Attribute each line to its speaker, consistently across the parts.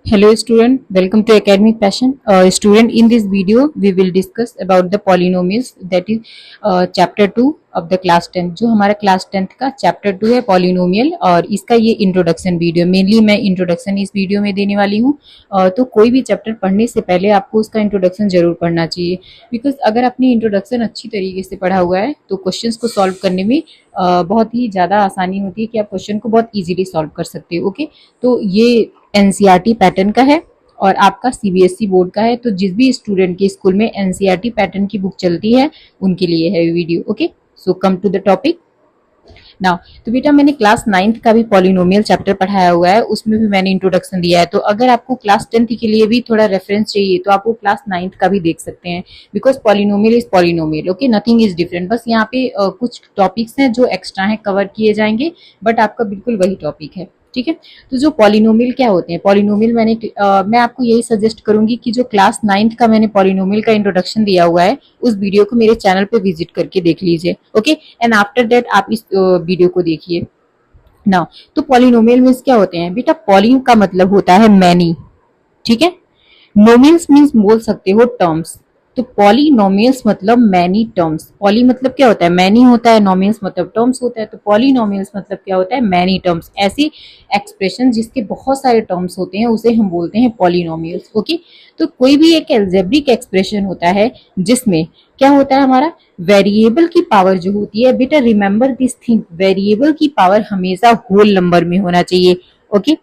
Speaker 1: Hello student, welcome to Academic Passion. Student, in this video we will discuss about the polynomials, that is chapter 2 of the class 10. जो हमारा class 10th का chapter 2 है polynomial, और इसका ये introduction video, mainly मैं introduction इस video में देने वाली हूँ। तो कोई भी chapter पढ़ने से पहले आपको उसका introduction जरूर पढ़ना चाहिए, because अगर आपने introduction अच्छी तरीके से पढ़ा हुआ है तो questions को solve करने में बहुत ही ज़्यादा आसानी होती है कि आप क्वेश्चन को बहुत इजीली सॉल्व कर सकते हो। ओके, तो ये एनसीईआरटी पैटर्न का है और आपका सीबीएसई बोर्ड का है, तो जिस भी स्टूडेंट के स्कूल में एनसीईआरटी पैटर्न की बुक चलती है उनके लिए है video. Okay, so come to the topic now. तो बेटा मैंने क्लास 9th का भी पॉलिनोमियल चैप्टर पढ़ाया हुआ है, उसमें भी मैंने इंट्रोडक्शन दिया है। तो अगर आपको क्लास 10th के लिए भी थोड़ा रेफरेंस चाहिए तो आप वो क्लास 9th का भी देख सकते हैं, because polynomial is polynomial. Okay, nothing is different, बस यहाँ पे कुछ टॉपिक्स हैं जो एक्स्ट्रा हैं, कवर किए जाएंगे, बट आपका बिल्कुल वही टॉपिक है। ठीक है, तो जो पॉलिनोमियल क्या होते हैं, पॉलिनोमियल मैं आपको यही सजेस्ट करूंगी कि जो क्लास 9th का मैंने पॉलिनोमियल का इंट्रोडक्शन दिया हुआ है उस वीडियो को मेरे चैनल पे विजिट करके देख लीजिए। ओके, एंड आफ्टर दैट आप इस वीडियो को देखिए। नाउ, तो पॉलिनोमियल मीन्स क्या होते हैं बेटा? पॉली का मतलब होता है मैनी, ठीक है। नोमियल्स मीन्स बोल सकते हो टर्म्स, तो पॉलिनोमियल्स मतलब मैनी टर्म्स। पॉली मतलब क्या होता है? मैनी होता है, नोमियल्स मतलब टर्म्स होता है, तो पॉलिनोमियल्स मतलब क्या होता है? Many terms. ऐसी एक्सप्रेशन जिसके बहुत सारे टर्म्स होते हैं उसे हम बोलते हैं पॉलिनोमियल्स। ओके, तो कोई भी एक एल्जेब्रिक एक्सप्रेशन होता है जिसमें क्या होता है, हमारा वेरिएबल की पावर जो होती है, बेटा रिमेंबर दिस थिंग, वेरिएबल की पावर हमेशा होल नंबर में होना चाहिए। ओके,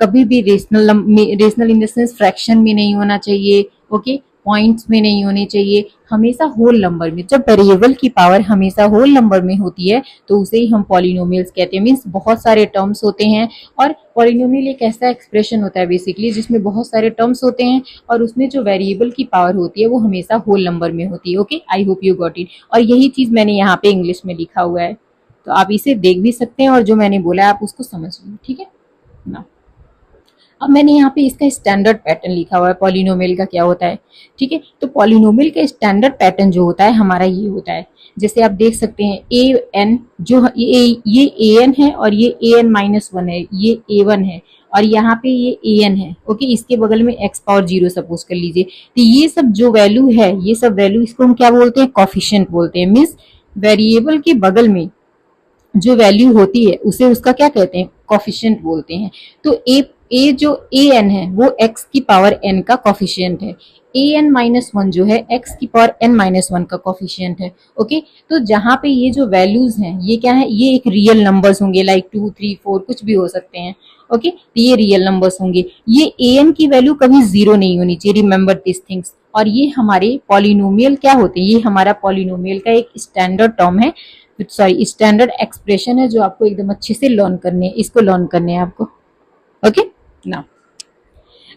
Speaker 1: कभी भी rational in the sense fraction में नहीं होना चाहिए। ओके, पॉइंट्स में नहीं होने चाहिए, हमेशा होल नंबर में। जब वेरिएबल की पावर हमेशा होल नंबर में होती है तो उसे ही हम पॉलिनोमियल्स कहते हैं। मीन्स बहुत सारे टर्म्स होते हैं, और पॉलिनोमियल एक ऐसा एक्सप्रेशन होता है बेसिकली जिसमें बहुत सारे टर्म्स होते हैं और उसमें जो वेरिएबल की पावर होती है वो हमेशा होल नंबर में होती है। Okay, I hope you got it. और यही चीज मैंने यहाँ पे इंग्लिश में लिखा हुआ है, तो आप इसे देख भी सकते हैं और जो मैंने बोला है आप उसको समझ लीजिए। ठीक है ना। अब मैंने यहाँ पे इसका स्टैंडर्ड पैटर्न लिखा हुआ है, पॉलिनोमियल का क्या होता है। ठीक है, तो पॉलिनोमियल का स्टैंडर्ड पैटर्न जो होता है हमारा ये होता है, जैसे आप देख सकते हैं ए एन, जो ये ए एन है और ये ए एन माइनस वन है, ये ए वन है और यहाँ पे ये ए एन है। ओके, इसके बगल में एक्स पावर 0 सपोज कर लीजिए। तो ये सब जो वैल्यू है, ये सब वैल्यू, इसको हम क्या बोलते हैं? कॉफिशिएंट बोलते हैं। मीन्स वेरिएबल के बगल में जो वैल्यू होती है उसे उसका क्या कहते हैं? कॉफिशिएंट बोलते हैं। तो ए जो ए एन है वो एक्स की पावर एन का कॉफिशिएंट है, ए एन माइनस वन जो है एक्स की पावर एन माइनस वन का कॉफिशिएंट है। ओके, तो जहां पे ये जो वैल्यूज हैं ये क्या है? ये एक रियल नंबर्स होंगे, लाइक 2 3 4 कुछ भी हो सकते हैं। ओके, तो ये रियल नंबर्स होंगे। ये ए एन की वैल्यू कभी 0 नहीं होनी चाहिए, रिमेंबर दिस थिंग्स। और ये हमारे पॉलिनोमियल क्या होते हैं? ये हमारा पॉलिनोमियल का एक स्टैंडर्ड टर्म है, सॉरी स्टैंडर्ड एक्सप्रेशन है, जो आपको एकदम अच्छे से लर्न करने हैं, इसको लर्न करने हैं आपको। ओके ना,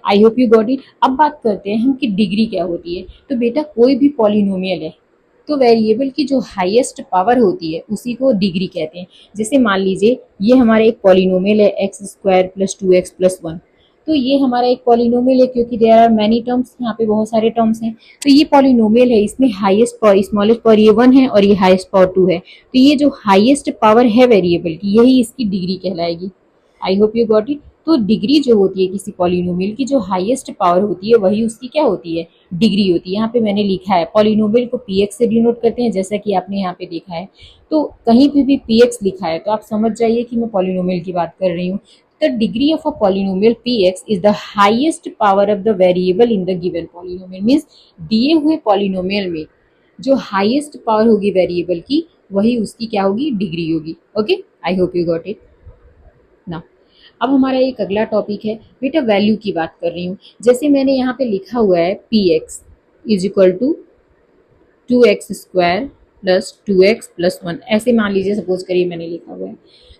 Speaker 1: आई होप यू गॉट इट। अब बात करते हैं हम कि डिग्री क्या होती है। तो बेटा कोई भी पॉलिनोमियल है तो वेरिएबल की जो हाईएस्ट पावर होती है उसी को डिग्री कहते हैं। जैसे मान लीजिए ये हमारा एक पॉलिनोमियल है x square plus 2x plus 1, तो ये हमारा एक पॉलिनोमियल है क्योंकि देयर आर मैनी टर्म्स, यहाँ पे बहुत सारे टर्म्स हैं। तो ये पॉलिनोमियल है, इसमें हाईएस्ट पावर, स्मॉलेस्ट पावर ये 1 है और ये हाईएस्ट पावर 2 है। तो ये जो हाईएस्ट पावर है वेरिएबल की, यही इसकी डिग्री कहलाएगी। I hope you got it. तो डिग्री जो होती है किसी पॉलिनोमियल की, जो हाईएस्ट पावर होती है वही उसकी क्या होती है? डिग्री होती है। यहाँ पे मैंने लिखा है पॉलिनोमियल को px से डिनोट करते हैं, जैसा कि आपने यहाँ पे देखा है। तो कहीं पे भी px लिखा है तो आप समझ जाइए कि मैं पॉलिनोमियल की बात कर रही हूँ। The degree of a polynomial px is the highest power of the variable in the given polynomial. Means दिए हुए पॉलिनोमियल में जो हाईएस्ट पावर होगी वेरिएबल की, वही उसकी क्या होगी? डिग्री होगी। Okay, I hope you got it ना। अब हमारा एक अगला टॉपिक है बेटा, वैल्यू की बात कर रही हूँ। जैसे मैंने यहाँ पे लिखा हुआ है px is equal to 2x square plus 2x plus 1, ऐसे मान लीजिए, सपोज करिए मैंने लिखा हुआ है।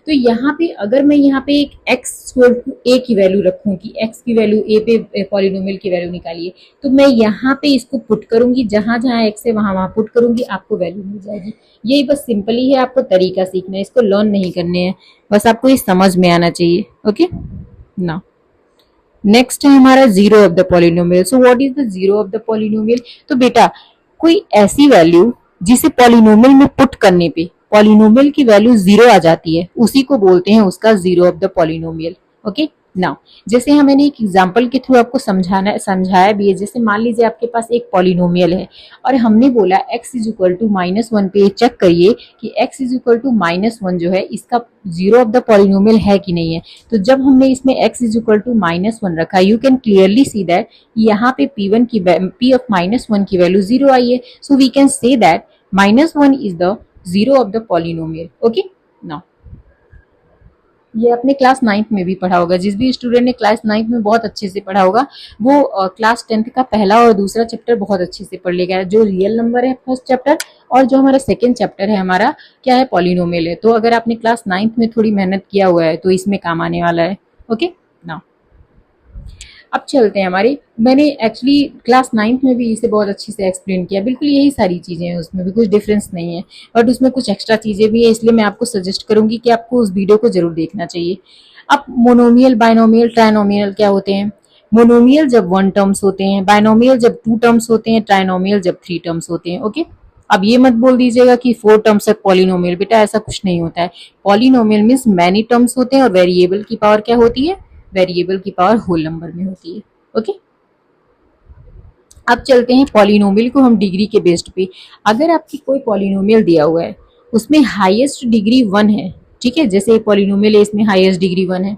Speaker 1: तो यहाँ पे अगर मैं यहाँ पे एक x इक्वल टू a की वैल्यू रखूँ कि x की वैल्यू a पे पॉलिनोमियल की वैल्यू निकालिए, तो मैं यहाँ पे इसको पुट करूंगी, जहां जहां x है वहां वहां पुट करूंगी, आपको वैल्यू मिल जाएगी। यही बस सिंपल ही है, आपको तरीका सीखना है, इसको लर्न नहीं करने हैं, बस आपको ये समझ में आना चाहिए। ओके ना, नेक्स्ट है हमारा zero of the polynomial. So what is the zero of the polynomial? तो बेटा कोई ऐसी वैल्यू जिसे पॉलिनोमियल में पुट करने पे पॉलिनोमियल की वैल्यू 0 आ जाती है, उसी को बोलते हैं उसका zero of the polynomial. Okay, now जैसे मैंने एक एग्जांपल के थ्रू आपको समझाया भी है। जैसे मान लीजिए आपके पास एक पॉलिनोमियल है और हमने बोला x इज इक्वल टू -1 पे चेक करिए कि x इज इक्वल टू -1 जो है इसका जीरो ऑफ द पॉलिनोमियल है कि नहीं है। तो जब हमने इसमें x इज इक्वल टू -1 रखा, you can clearly see that यहाँ पे p ऑफ -1 की वैल्यू 0 आई है। So we can say that -1 is the zero of the polynomial. Okay, now ये आपने क्लास 9th में भी पढ़ा होगा। जिस भी स्टूडेंट ने क्लास 9th में बहुत अच्छे से पढ़ा होगा वो क्लास 10th का पहला और दूसरा चैप्टर बहुत अच्छे से पढ़ लेगा। जो रियल नंबर है फर्स्ट चैप्टर, और जो हमारा सेकंड चैप्टर है हमारा क्या है, पॉलिनोमियल है। तो अगर आपने क्लास 9th में थोड़ी मेहनत किया हुआ है तो इसमें काम आने वाला है। ओके, नाउ अब चलते हैं हमारे, मैंने एक्चुअली क्लास 9th में भी इसे बहुत अच्छे से एक्सप्लेन किया, बिल्कुल यही सारी चीज़ें हैं, उसमें भी कुछ डिफरेंस नहीं है, बट उसमें कुछ एक्स्ट्रा चीज़ें भी है, इसलिए मैं आपको सजेस्ट करूंगी कि आपको उस वीडियो को जरूर देखना चाहिए। अब मोनोमियल, बायनोमियल, ट्राइनोमियल क्या होते हैं? मोनोमियल जब 1 टर्म्स होते हैं, बायनोमियल जब 2 टर्म्स होते हैं, ट्राइनोमियल जब 3 टर्म्स होते हैं। ओके, अब ये मत बोल दीजिएगा कि 4 टर्म्स है पॉलिनोमियल, बेटा ऐसा कुछ नहीं होता है। पॉलिनोमियल मीन्स मैनी टर्म्स होते हैं और वेरिएबल की पावर क्या होती है? वेरिएबल की पावर होल नंबर में होती है। ओके, अब चलते हैं पॉलिनोमियल को हम डिग्री के बेस्ड पे। अगर आपकी कोई पॉलिनोमियल दिया हुआ है उसमें हाईएस्ट डिग्री 1 है, ठीक है, जैसे पॉलिनोमियल है इसमें हाईएस्ट डिग्री 1 है,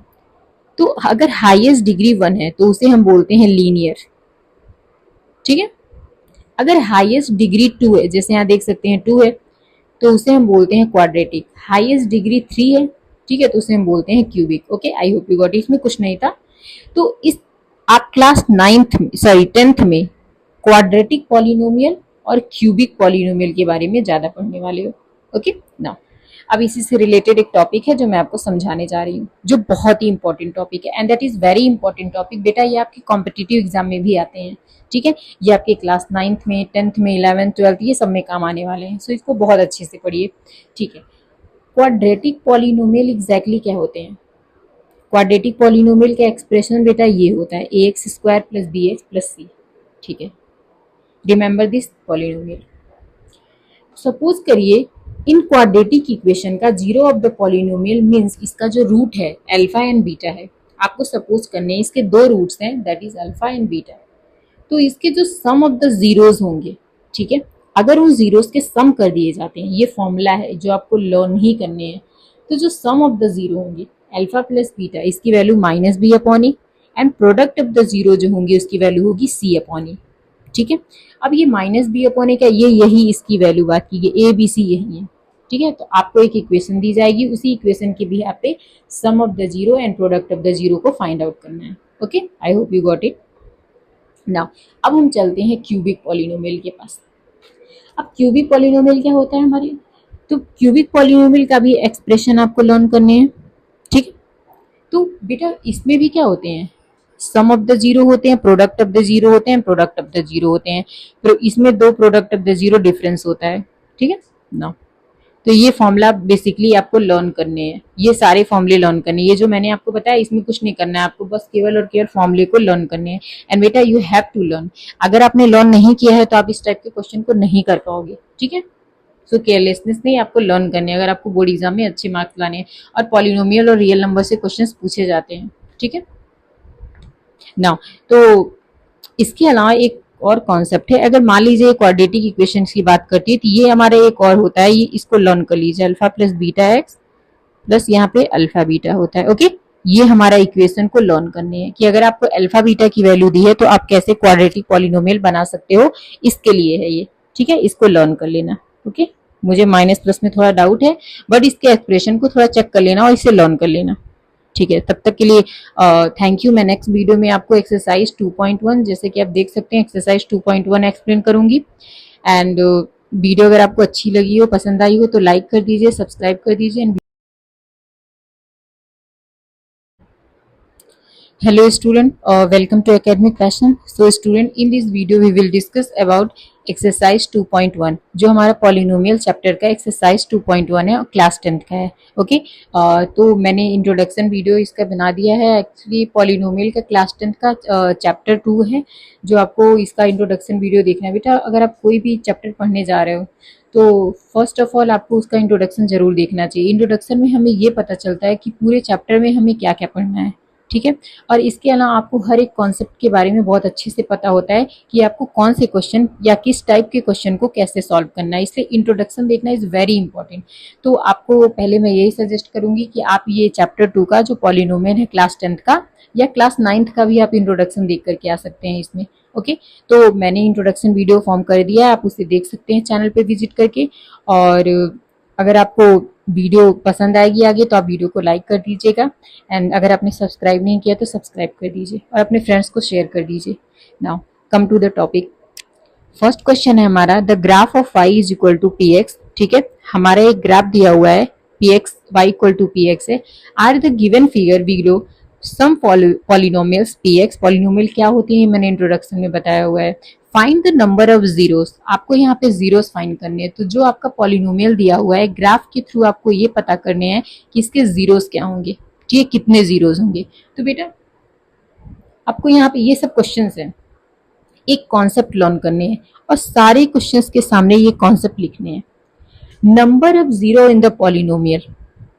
Speaker 1: तो अगर हाईएस्ट डिग्री 1 है तो उसे हम बोलते हैं लीनियर, ठीक है। अगर हाईएस्ट डिग्री 2 है, जैसे यहाँ देख सकते हैं 2 है, तो उसे हम बोलते हैं क्वाड्रेटिक। हाईएस्ट डिग्री 3 है, ठीक है, तो उसे हम बोलते हैं cubic. Okay, I hope you got it, इसमें कुछ नहीं था। तो इस आप क्लास 9th में, सॉरी 10th में क्वाड्रेटिक पॉलिनोमियल और क्यूबिक पॉलिनोमियल के बारे में ज्यादा पढ़ने वाले हो। ओके, नाउ अब इसी से रिलेटेड एक टॉपिक है जो मैं आपको समझाने जा रही हूँ, जो बहुत ही इंपॉर्टेंट टॉपिक है, and that is very important topic. बेटा ये आपके कॉम्पिटिटिव एग्जाम में भी आते हैं, ठीक है, ये आपके क्लास 9th में, 10th में, 11th 12th ये सब में काम आने वाले हैं। सो इसको बहुत अच्छे से पढ़िए, ठीक है। क्वाड्रेटिक पॉलिनोमियल एग्जैक्टली क्या होते हैं? क्वाड्रेटिक पॉलिनोमियल का एक्सप्रेशन बेटा ये होता है ax² + bx + c, ठीक है। Remember this polynomial. सपोज करिए इन क्वाड्रेटिक इक्वेशन का zero of the polynomial means इसका जो रूट है अल्फा एंड बीटा है। आपको सपोज करने इसके दो रूट्स हैं, that is alpha and beta. तो इसके जो सम ऑफ द जीरोस होंगे, ठीक है, अगर उन जीरोस के सम कर दिए जाते हैं, ये फॉर्मूला है जो आपको लर्न ही करने हैं। तो जो सम ऑफ द जीरो होंगे अल्फा प्लस बीटा, इसकी value -b/a, and product of the zero जो होंगी उसकी वैल्यू होगी c/a, ठीक है। अब ये -b/a का ये यही इसकी वैल्यू बात की गई, a b c यही है, ठीक है। तो आपको एक इक्वेशन दी जाएगी, उसी इक्वेशन के भी यहाँ पे sum of the zero and product of the zero को फाइंड आउट करना है। Okay, I hope you got it. Now अब हम चलते हैं क्यूबिक पॉलिनोमियल के पास। अब क्यूबिक पॉलिनोमियल क्या होता है हमारे, तो क्यूबिक पॉलिनोमियल का भी एक्सप्रेशन आपको लर्न करने हैं, ठीक। तो बेटा इसमें भी क्या होते हैं, सम ऑफ द जीरो होते हैं, प्रोडक्ट ऑफ द जीरो होते हैं, प्रोडक्ट ऑफ द जीरो होते हैं। तो इसमें दो product of the zero difference होता है, ठीक है ना। तो ये फॉर्मूला बेसिकली आपको लर्न करने हैं, ये सारे फॉर्मूले लर्न करने हैं। ये जो मैंने आपको बताया इसमें कुछ नहीं करना है, आपको बस केवल और केवल फॉर्मूले को लर्न करने हैं। एंड बेटा यू हैव टू लर्न, अगर आपने लर्न नहीं किया है तो आप इस टाइप के क्वेश्चन को नहीं कर पाओगे, ठीक है। सो केयरलेसनेस नहीं, आपको लर्न करने हैं अगर आपको बोर्ड एग्जाम में अच्छे मार्क्स लाने हैं। और पॉलिनोमियल और रियल नंबर से क्वेश्चन पूछे जाते हैं, ठीक है ना। तो इसके अलावा एक और कॉन्सेप्ट है, अगर मान लीजिए क्वाड्रेटिक इक्वेशंस की बात करती है तो ये हमारे एक और होता है, ये इसको लर्न कर लीजिए, alpha plus beta x plus यहाँ पे अल्फा बीटा होता है। ओके, ये हमारा इक्वेशन को लर्न करने हैं कि अगर आपको अल्फा बीटा की वैल्यू दी है तो आप कैसे क्वाड्रेटिक पॉलिनोमियल बना सकते हो, इसके लिए है ये, ठीक है। इसको लर्न कर लेना। ओके, मुझे माइनस प्लस में थोड़ा डाउट है, बट इसके एक्सप्रेशन को थोड़ा चेक कर लेना और इसे लर्न कर लेना, ठीक है। तब तक के लिए थैंक यू। मैं नेक्स्ट वीडियो में आपको एक्सरसाइज 2.1 जैसे कि आप देख सकते हैं एक्सरसाइज 2.1 एक्सप्लेन करूंगी। एंड वीडियो अगर आपको अच्छी लगी हो, पसंद आई हो तो लाइक कर दीजिए, सब्सक्राइब कर दीजिए। And hello student, welcome to academic passion. So student, in this video we will discuss about exercise 2.1 जो हमारा पॉलिनोमियल चैप्टर का एक्सरसाइज 2.1 है और क्लास 10th का है। ओके, तो मैंने इंट्रोडक्शन वीडियो इसका बना दिया है। एक्चुअली पॉलिनोमियल का क्लास 10th का चैप्टर 2 है, जो आपको इसका इंट्रोडक्शन वीडियो देखना है। बेटा अगर आप कोई भी चैप्टर पढ़ने जा रहे हो तो फर्स्ट ऑफ ऑल आपको उसका इंट्रोडक्शन जरूर देखना चाहिए। इंट्रोडक्शन में हमें ये पता चलता है कि पूरे चैप्टर में हमें क्या क्या पढ़ना है, ठीक है। और इसके अलावा आपको हर एक कॉन्सेप्ट के बारे में बहुत अच्छे से पता होता है कि आपको कौन से क्वेश्चन या किस टाइप के क्वेश्चन को कैसे सॉल्व करना है, इसलिए इंट्रोडक्शन देखना इज वेरी इंपॉर्टेंट। तो आपको पहले मैं यही सजेस्ट करूंगी कि आप ये चैप्टर 2 का जो पॉलिनोमियल है क्लास 10th का या क्लास 9th का भी आप इंट्रोडक्शन देख करके आ सकते हैं इसमें। ओके, तो मैंने इंट्रोडक्शन वीडियो फॉर्म कर दिया है, आप उसे देख सकते हैं चैनल पे विजिट करके। और अगर आपको वीडियो पसंद आएगी आगे तो आप वीडियो को लाइक कर दीजिएगा, एंड अगर आपने सब्सक्राइब नहीं किया तो सब्सक्राइब कर दीजिए और अपने फ्रेंड्स को शेयर कर दीजिए। Now come to the topic. First question है हमारा, the graph of y is equal to p x. ठीक है, हमारा एक ग्राफ दिया हुआ है p x y equal to p x है। Are the given figure below some polynomials p x. Polynomial क्या होती है मैंने इंट्रोडक्शन में बताया हुआ है। Find the number of zeros, आपको यहाँ पे जीरोस फाइंड करने हैं। तो जो आपका पॉलिनोमियल दिया हुआ है ग्राफ के थ्रू आपको ये पता करने हैं कि इसके जीरोस क्या होंगे, ये कितने जीरोस होंगे। तो बेटा आपको यहाँ पे ये सब क्वेश्चंस हैं, एक कॉन्सेप्ट लर्न करने हैं और सारे क्वेश्चंस के सामने ये कॉन्सेप्ट लिखने हैं। Number of zero in the polynomial,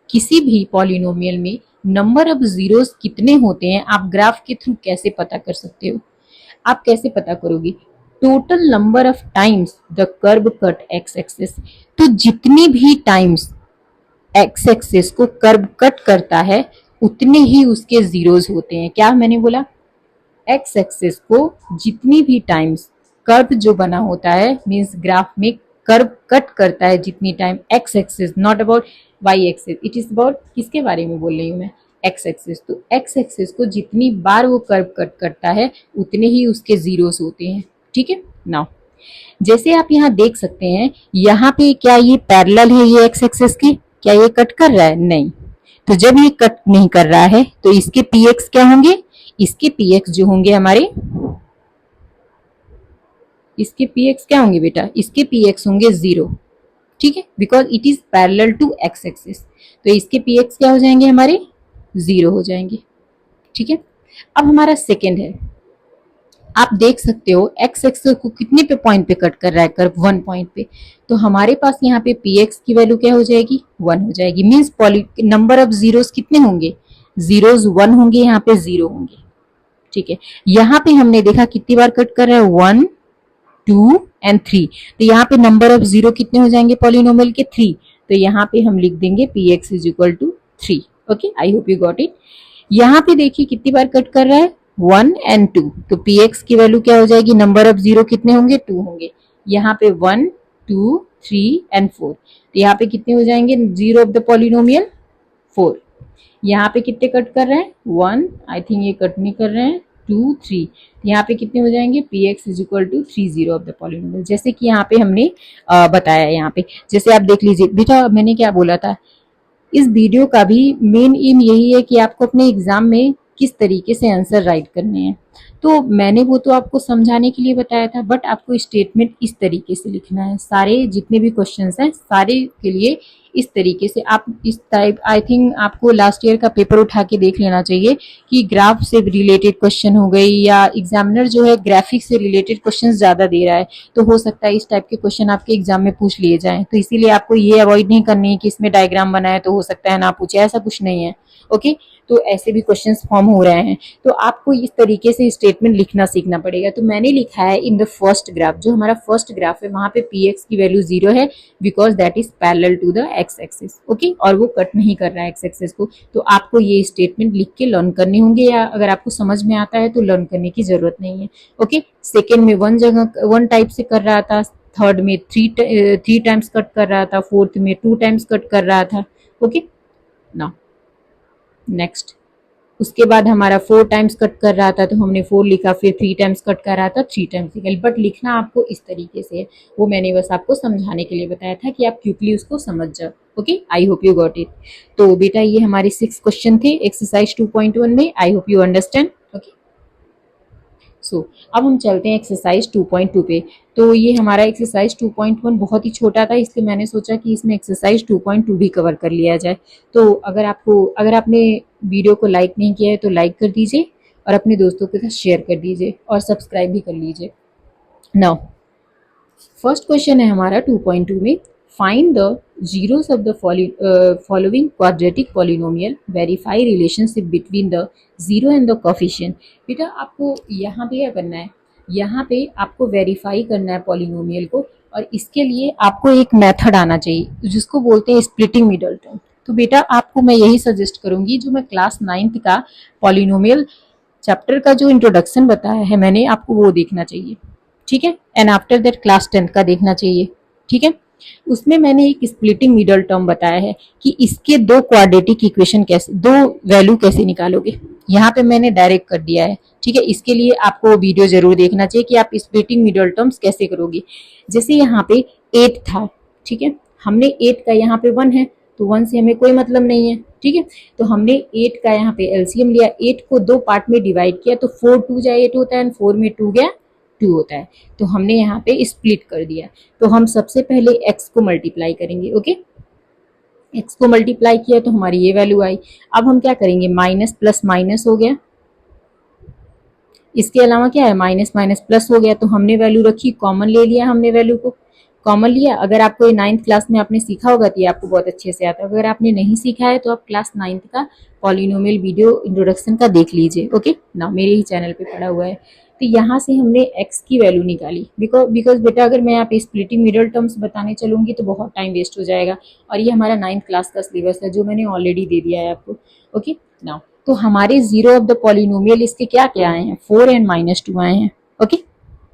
Speaker 1: किसी भी पॉलिनोमियल में नंबर ऑफ जीरोस कितने होते हैं आप ग्राफ के थ्रू कैसे पता कर सकते हो। आप कैसे पता करोगे, total number of times the curve cut x axis. तो जितनी भी टाइम्स एक्स एक्सिस को कर्व कट करता है उतने ही उसके जीरोस होते हैं। क्या मैंने बोला, एक्स एक्सिस को जितनी भी टाइम्स कर्व जो बना होता है, मींस ग्राफ में कर्व कट करता है जितनी time x axis, not about y axis, it is about किसके बारे में बोल रही हूँ मैं, एक्स एक्सिस। तो एक्स एक्सिस को जितनी बार वो कर्व कट करता है उतने ही उसके जीरोस होते हैं। ठीक है, नाउ जैसे आप यहाँ देख सकते हैं, यहाँ पे क्या ये पैरेलल है ये एक्स एक्सिस की, क्या ये कट कर रहा है, नहीं। तो जब ये कट नहीं कर रहा है तो इसके पी एक्स क्या होंगे, इसके पी एक्स जो होंगे हमारे, इसके पी एक्स क्या होंगे बेटा, इसके पी एक्स होंगे जीरो। ठीक है, because it is parallel to x axis, तो इसके पी एक्स क्या हो जाएंगे हमारे, जीरो हो जाएंगे। ठीक है, अब हमारा सेकेंड है, आप देख सकते हो एक्स एक्सिस को कितने पे पॉइंट पे कट कर रहा है कर्व, 1 पॉइंट पे। तो हमारे पास यहाँ पे पी एक्स की वैल्यू क्या हो जाएगी, 1 हो जाएगी। मीन्स नंबर ऑफ जीरोस कितने होंगे, जीरोस 1 होंगे, यहाँ पे 0 होंगे। ठीक है, यहाँ पे हमने देखा कितनी बार कट कर रहा है, 1 2 एंड 3। तो यहाँ पे नंबर ऑफ जीरो कितने हो जाएंगे पॉलिनोमियल के, 3। तो यहाँ पे हम लिख देंगे p x is equal to 3। Okay, I hope you got it. यहाँ पे देखिए कितनी बार कट कर रहा है, 1 एंड 2। तो पी एक्स की वैल्यू क्या हो जाएगी, नंबर ऑफ जीरो कितने होंगे, 2 होंगे। यहाँ पे 1 2 3 एंड 4। तो यहाँ पे कितने हो जाएंगे जीरो ऑफ द पॉलिनोमियल, 4। यहाँ पे कितने कट कर रहे हैं, 1, आई थिंक ये कट नहीं कर रहे हैं, 2 3। यहाँ पे कितने हो जाएंगे, p x is equal to 3 zero of the polynomial, जैसे कि यहाँ पे हमने बताया। यहाँ पे जैसे आप देख लीजिए बेटा, मैंने क्या बोला था, इस वीडियो का भी मेन एम यही है कि आपको अपने एग्जाम में किस तरीके से आंसर राइट करने हैं। तो मैंने वो तो आपको समझाने के लिए बताया था, बट आपको स्टेटमेंट इस तरीके से लिखना है। सारे जितने भी क्वेश्चंस हैं सारे के लिए इस तरीके से आप इस टाइप, आई थिंक आपको लास्ट ईयर का पेपर उठा के देख लेना चाहिए कि ग्राफ से रिलेटेड क्वेश्चन हो गई, या एग्जामिनर जो है ग्राफिक्स से रिलेटेड क्वेश्चन ज्यादा दे रहा है, तो हो सकता है इस टाइप के क्वेश्चन आपके एग्जाम में पूछ लिए जाएं। तो इसीलिए आपको ये अवॉइड नहीं करनी है कि इसमें डायग्राम बनाए तो हो सकता है ना पूछे, ऐसा कुछ नहीं है। ओके, तो ऐसे भी क्वेश्चंस फॉर्म हो रहे हैं, तो आपको इस तरीके से स्टेटमेंट लिखना सीखना पड़ेगा। तो मैंने लिखा है इन द फर्स्ट ग्राफ, जो हमारा फर्स्ट ग्राफ है वहां पे पी एक्स की वैल्यू 0 है, because that is parallel to the x axis. Okay, और वो कट नहीं कर रहा है एक्स एक्सिस को। तो आपको ये स्टेटमेंट लिख के लर्न करने होंगे, या अगर आपको समझ में आता है तो लर्न करने की जरूरत नहीं है। ओके, सेकेंड में 1 टाइप से कर रहा था, थर्ड में 3 टाइम्स कट कर रहा था, फोर्थ में 2 टाइम्स कट कर रहा था। ओके, नाउ नेक्स्ट, उसके बाद हमारा 4 टाइम्स कट कर रहा था तो हमने 4 लिखा, फिर 3 टाइम्स कट कर रहा था 3 टाइम्स लिखा, बट लिखना आपको इस तरीके से है। वो मैंने बस आपको समझाने के लिए बताया था कि आप क्विकली उसको समझ जाओ। Okay, I hope you got it. तो बेटा ये हमारे 6 क्वेश्चन थे एक्सरसाइज 2.1 में। I hope you understand. Okay, so अब हम चलते हैं एक्सरसाइज 2.2 पे। तो ये हमारा एक्सरसाइज 2.1 बहुत ही छोटा था, इसलिए मैंने सोचा कि इसमें एक्सरसाइज 2.2 भी कवर कर लिया जाए। तो अगर आपने वीडियो को लाइक नहीं किया है तो लाइक कर दीजिए और अपने दोस्तों के साथ शेयर कर दीजिए और सब्सक्राइब भी कर लीजिए। नाउ फर्स्ट क्वेश्चन है हमारा 2.2 में, find the zeros of the following quadratic polynomial, verify relationship between the zero and the coefficient। बेटा आपको यहाँ पे क्या करना है, यहाँ पे आपको वेरीफाई करना है पॉलिनोमियल को, और इसके लिए आपको एक मेथड आना चाहिए जिसको बोलते हैं स्प्लिटिंग मिडल टर्म। तो बेटा आपको मैं यही सजेस्ट करूंगी, जो मैं क्लास 9th का पॉलिनोमियल चैप्टर का जो इंट्रोडक्शन बताया है मैंने, आपको वो देखना चाहिए, ठीक है। And after that class 10th का देखना चाहिए, ठीक है। उसमें मैंने एक स्प्लिटिंग मिडल टर्म बताया है कि इसके दो क्वाड्रेटिक इक्वेशन कैसे, दो वैल्यू कैसे निकालोगे, यहाँ पे मैंने डायरेक्ट कर दिया है, ठीक है। इसके लिए आपको वीडियो जरूर देखना चाहिए कि आप स्प्लिटिंग मिडल टर्म्स कैसे करोगे। जैसे यहाँ पे 8 था, ठीक है, हमने 8 का यहाँ पे 1 है, तो 1 से हमें कोई मतलब नहीं है, ठीक है। तो हमने 8 का यहाँ पे एलसीएम लिया, 8 को दो पार्ट में डिवाइड किया, तो 4 2 जा 8 होता है, 4 में 2 गया 2 होता है, तो हमने यहाँ पे स्प्लिट कर दिया। तो हम सबसे पहले x को मल्टीप्लाई करेंगे, ओके। x को मल्टीप्लाई किया तो हमारी ये वैल्यू आई। अब हम क्या करेंगे, माइनस प्लस माइनस हो गया, इसके अलावा क्या है, माइनस माइनस प्लस हो गया, तो हमने वैल्यू रखी, कॉमन ले लिया, हमने वैल्यू को कॉमन लिया। अगर आपको 9th क्लास में आपने सीखा होगा तो ये आपको बहुत अच्छे से आता है, अगर आपने नहीं सीखा है तो आप क्लास 9th का पॉलिनोमियल वीडियो इंट्रोडक्शन का देख लीजिए, ओके ना, मेरे ही चैनल पे पड़ा हुआ है। तो यहाँ से हमने x की वैल्यू निकाली, बिकॉज बेटा अगर मैं यहाँ पे स्प्लिटिंग मिडल टर्म्स बताने चलूंगी तो बहुत टाइम वेस्ट हो जाएगा, और ये हमारा 9th क्लास का सिलेबस है जो मैंने ऑलरेडी दे दिया है आपको, ओके नाउ। तो हमारे जीरो ऑफ द पॉलिनोमियल इसके क्या क्या आए हैं, 4 एंड -2 आए हैं, ओके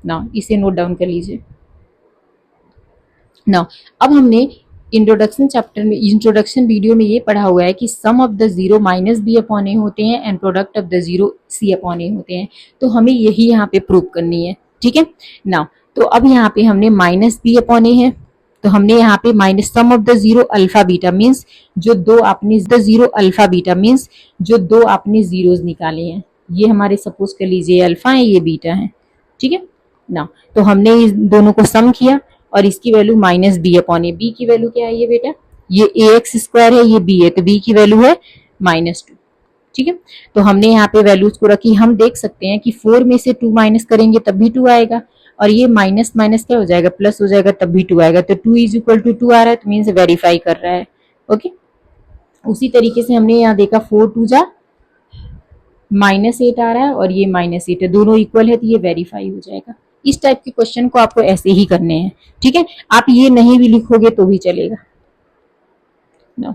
Speaker 1: नाउ इसे नोट डाउन कर लीजिए। नाउ अब हमने इंट्रोडक्शन चैप्टर में, इंट्रोडक्शन वीडियो में ये पढ़ा हुआ है कि sum of the zero minus b upon a होते हैं and product of the zero c upon a होते हैं, तो हमें यही यहाँ पे प्रूव करनी है, ठीक है। नाउ तो अब यहाँ पे हमने माइनस बी अपॉन ए है, तो हमने यहाँ पे minus sum of the zero alpha beta means जो दो आपने the zero alpha beta means जो दो आपने जीरोज निकाले हैं, ये हमारे सपोज कर लीजिए अल्फा है, ये बीटा है, ठीक है ना। तो हमने इस दोनों को सम किया और इसकी वैल्यू माइनस बी अपॉन ए, बी की वैल्यू क्या है ये बेटा, ये ए एक्स स्क्वायर है, ये बी है, तो बी की वैल्यू है -2, ठीक है। तो हमने यहाँ पे वैल्यूज को रखी, हम देख सकते हैं कि 4 में से 2 माइनस करेंगे तब भी 2 आएगा, और ये माइनस माइनस क्या हो जाएगा, प्लस हो जाएगा, तब भी 2 आएगा, तो 2 इज इक्वल टू 2 आ रहा है, तो मीन्स वेरीफाई कर रहा है, ओके। उसी तरीके से हमने यहाँ देखा 4 2 जा -8 आ रहा है और ये -8 है, दोनों इक्वल है, तो ये वेरीफाई हो जाएगा। इस टाइप के क्वेश्चन को आपको ऐसे ही करने हैं, ठीक है। आप ये नहीं भी लिखोगे तो भी चलेगा no.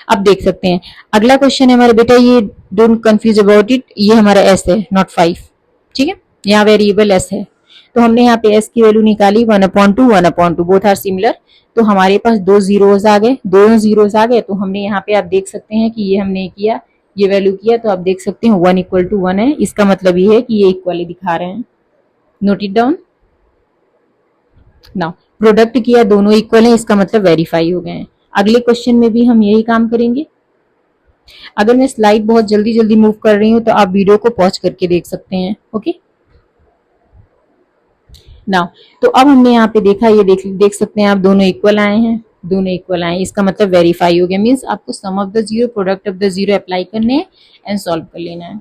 Speaker 1: अब देख सकते हैं अगला क्वेश्चन है हमारे बेटा, ये डोंट कंफ्यूज अबाउट इट, ये हमारा s है नॉट 5, ठीक है, यहाँ वेरिएबल s है। तो हमने यहाँ पे s की वैल्यू निकाली 1/2 1/2, बोथ आर सिमिलर, तो हमारे पास दो जीरोस आ गए, दोनों जीरोस आ गए, तो हमने यहाँ पे आप देख सकते हैं कि ये हमने किया, ये वैल्यू किया, तो आप देख सकते हैं 1 = 1 है, इसका मतलब ये है कि ये इक्वली दिखा रहे हैं, note it down. Now product किया, दोनों इक्वल है, इसका मतलब वेरीफाई हो गए हैं। अगले क्वेश्चन में भी हम यही काम करेंगे। अगर मैं स्लाइड बहुत जल्दी जल्दी मूव कर रही हूँ तो आप वीडियो को पॉज करके देख सकते हैं, ओके नाउ। तो अब हमने यहाँ पे देखा, ये देख सकते हैं आप, दोनों इक्वल आए हैं, दोनों इक्वल आए, इसका मतलब वेरीफाई हो गया, मीन्स आपको sum of the zero product of the zero apply करने हैं एंड सॉल्व कर लेना है।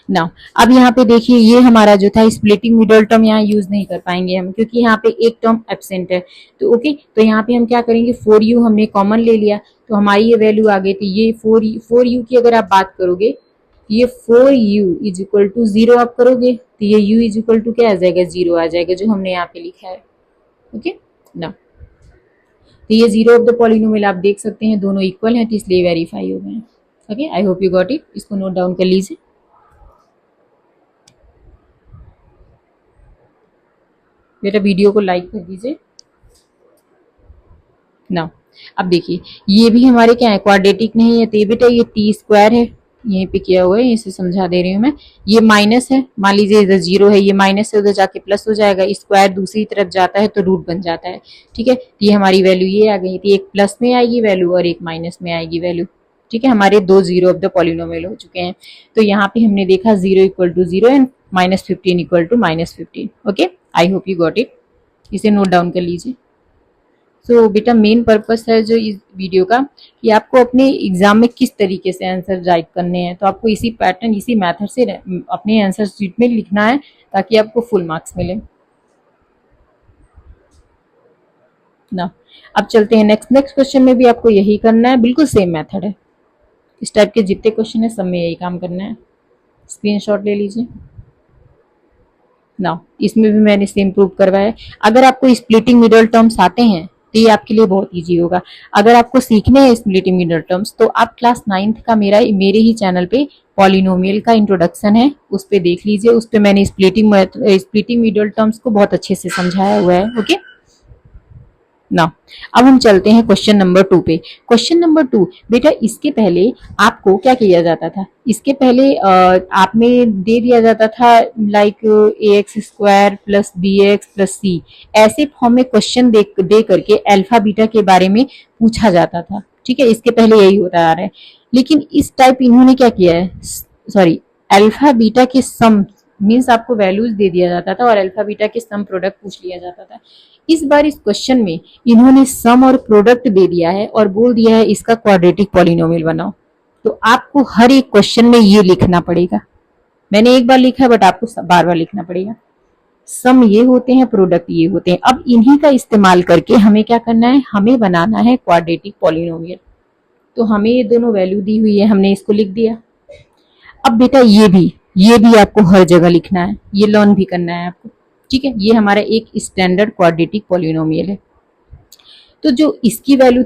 Speaker 1: नाउ अब यहाँ पे देखिए, ये हमारा जो था स्प्लिटिंग मिडल टर्म यहाँ यूज नहीं कर पाएंगे हम, क्योंकि यहाँ पे एक टर्म एब्सेंट है, तो ओके। तो यहाँ पे हम क्या करेंगे, 4u हमने कॉमन ले लिया, तो हमारी ये वैल्यू आ गई, तो ये 4u की अगर आप बात करोगे, ये 4u इज इक्वल टू 0 आप करोगे, तो ये u इज इक्वल टू क्या आ जाएगा, 0 आ जाएगा, जो हमने यहाँ पे लिखा है, ओके ना। तो ये जीरो ऑफ द पॉलिनोमियल आप देख सकते हैं, दोनों इक्वल हैं, तो इसलिए वेरीफाई हो गए, okay. I hope you got it, इसको नोट डाउन कर लीजिए। बेटा वीडियो को लाइक कर दीजिए ना। अब देखिए ये भी हमारे क्या है, क्वाड्रेटिक नहीं है, तो ये बेटा ये टी स्क्वायर है, यहीं पे किया हुआ है, इसे समझा दे रही हूँ मैं। ये माइनस है, मान लीजिए इधर 0 है, ये माइनस है, उधर जाके प्लस हो जाएगा, स्क्वायर दूसरी तरफ जाता है तो रूट बन जाता है, ठीक है। तो ये हमारी वैल्यू ये आ गई थी, एक प्लस में आएगी वैल्यू और एक माइनस में आएगी वैल्यू, ठीक है। हमारे दो जीरो ऑफ द पॉलिनोमियल हो चुके हैं। तो यहाँ पे हमने देखा 0 = 0 and -15 = -15, okay. I hope you got it, इसे नोट डाउन कर लीजिए। सो बेटा मेन पर्पस है जो इस वीडियो का, कि आपको अपने एग्जाम में किस तरीके से आंसर राइट करने हैं, तो आपको इसी पैटर्न, इसी मेथड से अपने आंसर शीट में लिखना है, ताकि आपको फुल मार्क्स मिले। ना। अब चलते हैं नेक्स्ट क्वेश्चन में भी आपको यही करना है, बिल्कुल सेम मेथड है। इस टाइप के जितने क्वेश्चन है सब में यही काम करना है। स्क्रीनशॉट ले लीजिए ना। इसमें भी मैंने सेम प्रूव करवाया है। अगर आपको स्प्लिटिंग मिडल टर्म्स आते हैं तो ये आपके लिए बहुत इजी होगा। अगर आपको सीखने हैं स्प्लिटिंग मिडल टर्म्स तो आप क्लास 9th का मेरे ही चैनल पे पॉलिनोमियल का इंट्रोडक्शन है, उस पे देख लीजिए। उस पे मैंने स्प्लिटिंग मिडल टर्म्स को बहुत अच्छे से समझाया हुआ है। ओके ना। अब हम चलते हैं क्वेश्चन नंबर 2 पे। क्वेश्चन नंबर 2 बेटा, इसके पहले आपको क्या किया जाता था? इसके पहले आप में दे दिया जाता था like ax² plus bx plus c, ऐसे फॉर्म में क्वेश्चन दे करके अल्फा बीटा के बारे में पूछा जाता था। ठीक है, इसके पहले यही होता आ रहा है। लेकिन इस टाइप इन्होंने क्या किया है, सॉरी, अल्फा बीटा के सम मीन्स आपको वैल्यूज दे दिया जाता था और अल्फा बीटा के सम प्रोडक्ट पूछ लिया जाता था। इस बार इस क्वेश्चन में इन्होंने सम और प्रोडक्ट दे दिया है और बोल दिया है इसका क्वाड्रेटिक पॉलिनोमियल बनाओ। तो आपको हर एक क्वेश्चन में ये लिखना पड़ेगा। मैंने एक बार लिखा है बट आपको बार बार लिखना पड़ेगा। सम ये होते हैं, प्रोडक्ट ये होते हैं। अब इन्हीं का इस्तेमाल करके हमें क्या करना है, हमें बनाना है क्वाड्रेटिक पॉलिनोमियल। तो हमें ये दोनों वैल्यू दी हुई है, हमने इसको लिख दिया। अब बेटा ये भी आपको हर जगह लिखना है, ये लर्न भी करना है आपको। ठीक है, ये हमारा एक स्टैंडर्ड क्वाड्रेटिक पॉलिनोमियल है। तो जो इसकी वैल्यू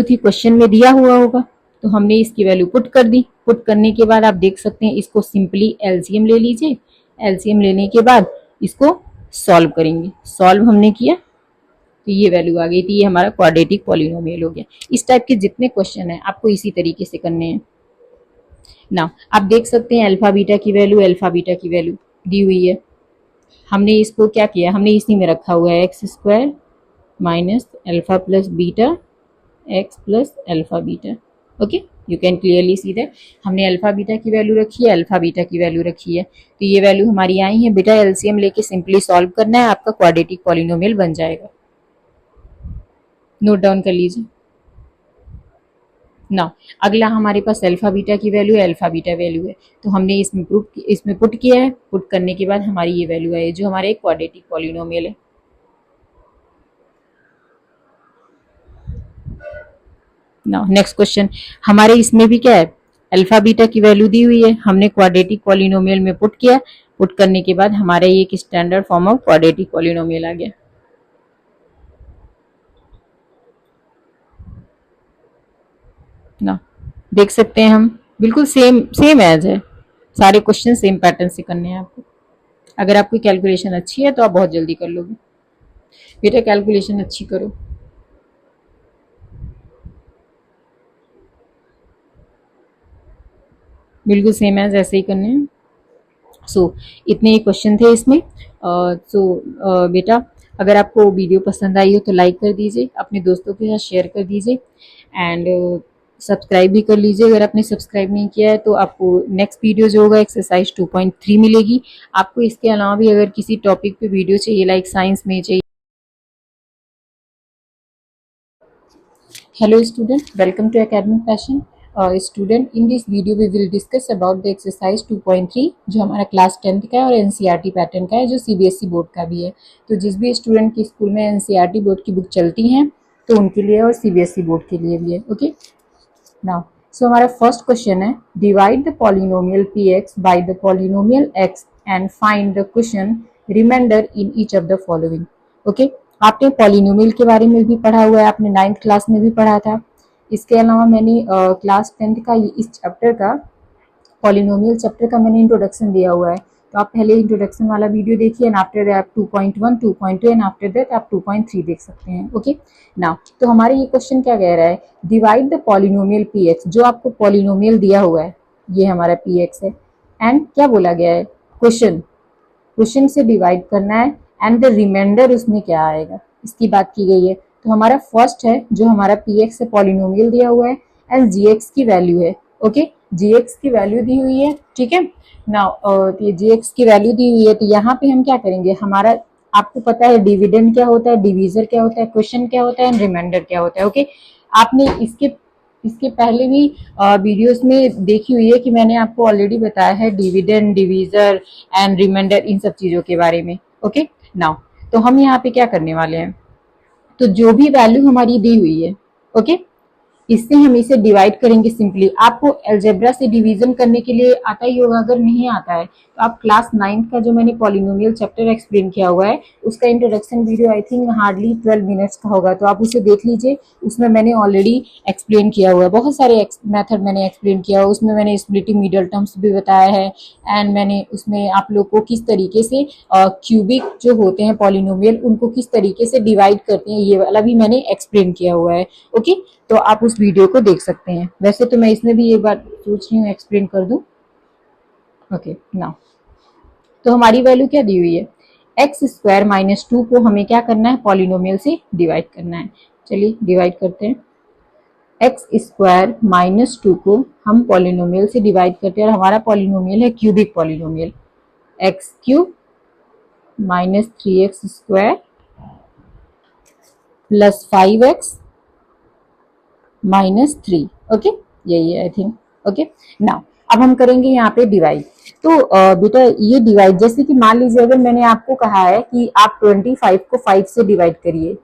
Speaker 1: थी क्वेश्चन में दिया हुआ होगा, तो हमने इसकी वैल्यू पुट कर दी। पुट करने के बाद आप देख सकते हैं, इसको सिंपली एलसीएम ले लीजिए। एलसीएम लेने के बाद इसको सॉल्व करेंगे। सॉल्व हमने किया तो ये वैल्यू आ गई थी, ये हमारा क्वाड्रेटिक पॉलिनोमियल हो गया। इस टाइप के जितने क्वेश्चन है आपको इसी तरीके से करने हैं ना। आप देख सकते हैं अल्फा बीटा की वैल्यू दी हुई है। हमने इसको क्या किया, हमने इसी में रखा हुआ है x² minus alpha plus beta x plus alpha beta. Okay, you can clearly see that हमने अल्फा बीटा की वैल्यू रखी है, अल्फा बीटा की वैल्यू रखी है। तो ये वैल्यू हमारी आई है बेटा। एलसीएम लेके सिंपली सॉल्व करना है, आपका क्वाड्रेटिक पॉलिनोमियल बन जाएगा। नोट डाउन कर लीजिए ना। अगला हमारे पास अल्फा बीटा की वैल्यू है, अल्फा बीटा वैल्यू है। तो हमने इसमें पुट किया है। पुट करने के बाद हमारी ये वैल्यू है जो हमारे एक क्वाड्रेटिक पॉलिनोमियल है ना। नेक्स्ट क्वेश्चन, हमारे इसमें भी क्या है, अल्फा बीटा की वैल्यू दी हुई है, हमने क्वाड्रेटिक पॉलिनोमियल में पुट किया। पुट करने के बाद हमारे ये एक standard form of quadratic polynomial आ गया ना। देख सकते हैं हम, बिल्कुल सेम एज है। सारे क्वेश्चन सेम पैटर्न से करने हैं आपको। अगर आपकी कैलकुलेशन अच्छी है तो आप बहुत जल्दी कर लोगे। बेटा कैलकुलेशन अच्छी करो। बिल्कुल सेम एज ऐसे ही करने हैं। इतने ही क्वेश्चन थे इसमें। बेटा अगर आपको वीडियो पसंद आई हो तो लाइक कर दीजिए, अपने दोस्तों के साथ शेयर कर दीजिए एंड सब्सक्राइब भी कर लीजिए। अगर आपने सब्सक्राइब नहीं किया है तो आपको नेक्स्ट वीडियो जो होगा एक्सरसाइज 2.3 मिलेगी। आपको इसके अलावा भी अगर किसी टॉपिक पे वीडियो चाहिए, लाइक साइंस में चाहिए। Hello student, welcome to Academic Passion. Student, in this video we will discuss about the exercise 2.3 जो हमारा क्लास 10th का है और एनसीईआरटी पैटर्न का है, जो सीबीएसई बोर्ड का भी है। तो जिस भी स्टूडेंट की स्कूल में एनसीईआरटी बोर्ड की बुक चलती हैं तो उनके लिए और सीबीएसई बोर्ड के लिए भी है। ओके, नाउ सो हमारा फर्स्ट क्वेश्चन है, divide the polynomial px by the polynomial x and find the question remainder in each of the following. Okay, आपने पॉलिनोमियल के बारे में भी पढ़ा हुआ है, आपने 9th क्लास में भी पढ़ा था। इसके अलावा मैंने क्लास 10th का इस चैप्टर का, पॉलिनोमियल चैप्टर का मैंने इंट्रोडक्शन दिया हुआ है। तो आप पहले इंट्रोडक्शन वाला वीडियो देखिए एंड आफ्टर दैट आप 2.1, 2.2 एंड आफ्टर दैट आप 2.3 देख सकते हैं। ओके, नाउ तो हमारे ये क्वेश्चन क्या कह रहा है, डिवाइड द पॉलिनोमियल px। जो आपको पॉलिनोमियल दिया हुआ है ये हमारा px है एंड क्या बोला गया है, क्वेश्चन से डिवाइड करना है एंड द रिमाइंडर उसमें क्या आएगा, इसकी बात की गई है। तो हमारा फर्स्ट है जो हमारा px से पॉलिनोमियल दिया हुआ है एंड gx की वैल्यू है। ओके, gx की वैल्यू दी हुई है। ठीक है, नाउ ये gx की वैल्यू दी हुई है तो यहाँ पे हम क्या करेंगे, हमारा आपको पता है डिविडेंड क्या होता है, डिवीजर क्या होता है, क्वेश्चन क्या होता है एंड रिमाइंडर क्या होता है। ओके, आपने इसके पहले भी वीडियोस में देखी हुई है कि मैंने आपको ऑलरेडी बताया है डिविडेंड, डिवीजर एंड रिमाइंडर, इन सब चीजों के बारे में। ओके, नाउ तो हम यहाँ पे क्या करने वाले हैं, तो जो भी वैल्यू हमारी दी हुई है, ओके, इससे हम इसे डिवाइड करेंगे सिंपली। आपको अलजेब्रा से डिवीजन करने के लिए आता ही होगा, अगर नहीं आता है तो आप क्लास 9th का जो मैंने पॉलिनोमियल चैप्टर एक्सप्लेन किया हुआ है उसका introduction video I think hardly 12 minutes का होगा, तो आप उसे देख लीजिए। उसमें मैंने ऑलरेडी एक्सप्लेन किया हुआ है, बहुत सारे मेथड मैंने एक्सप्लेन किया हुआ है। उसमें मैंने स्प्लिटिंग मिडल टर्म्स भी बताया है, एंड मैंने उसमें आप लोग को किस तरीके से क्यूबिक जो होते हैं पॉलिनोमियल उनको किस तरीके से डिवाइड करते हैं ये वाला भी मैंने एक्सप्लेन किया हुआ है, ओके। तो आप उस वीडियो को देख सकते हैं। वैसे तो मैं इसमें भी एक बार सोच रही हूँ एक्सप्लेन कर दूं, ओके नाउ। तो हमारी वैल्यू क्या दी हुई है, एक्स स्क्वायर माइनस 2 को हमें क्या करना है, पॉलिनोमियल से डिवाइड करना है। चलिए डिवाइड करते हैं। एक्स स्क्वायर माइनस 2 को हम पॉलिनोमियल से डिवाइड करते हैं और हमारा पॉलिनोमियल है cubic polynomial, x cube minus 3x square plus 5x -3, okay, यही है आई थिंक, ओके। नाउ अब हम करेंगे यहाँ पे डिवाइड। तो बेटा ये डिवाइड, जैसे कि मान लीजिए अगर मैंने आपको कहा है कि आप 25 को 5 से डिवाइड करिए,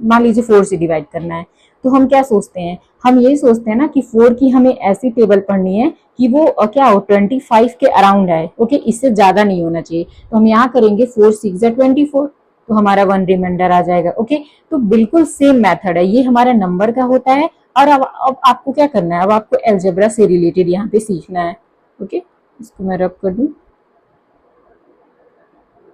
Speaker 1: मान लीजिए 4 से डिवाइड करना है, तो हम क्या सोचते हैं, हम ये सोचते हैं ना कि 4 की हमें ऐसी टेबल पढ़नी है कि वो क्या हो 25 के अराउंड आए, ओके, इससे ज्यादा नहीं होना चाहिए। तो हम यहाँ करेंगे 4 6 24, तो हमारा 1 रिमाइंडर आ जाएगा, ओके। तो बिल्कुल सेम मेथड है, ये हमारा नंबर का होता है। और अब आपको क्या करना है, अब आपको अलजेब्रा से रिलेटेड यहाँ पे सीखना है, ओके। इसको मैं रब कर दूं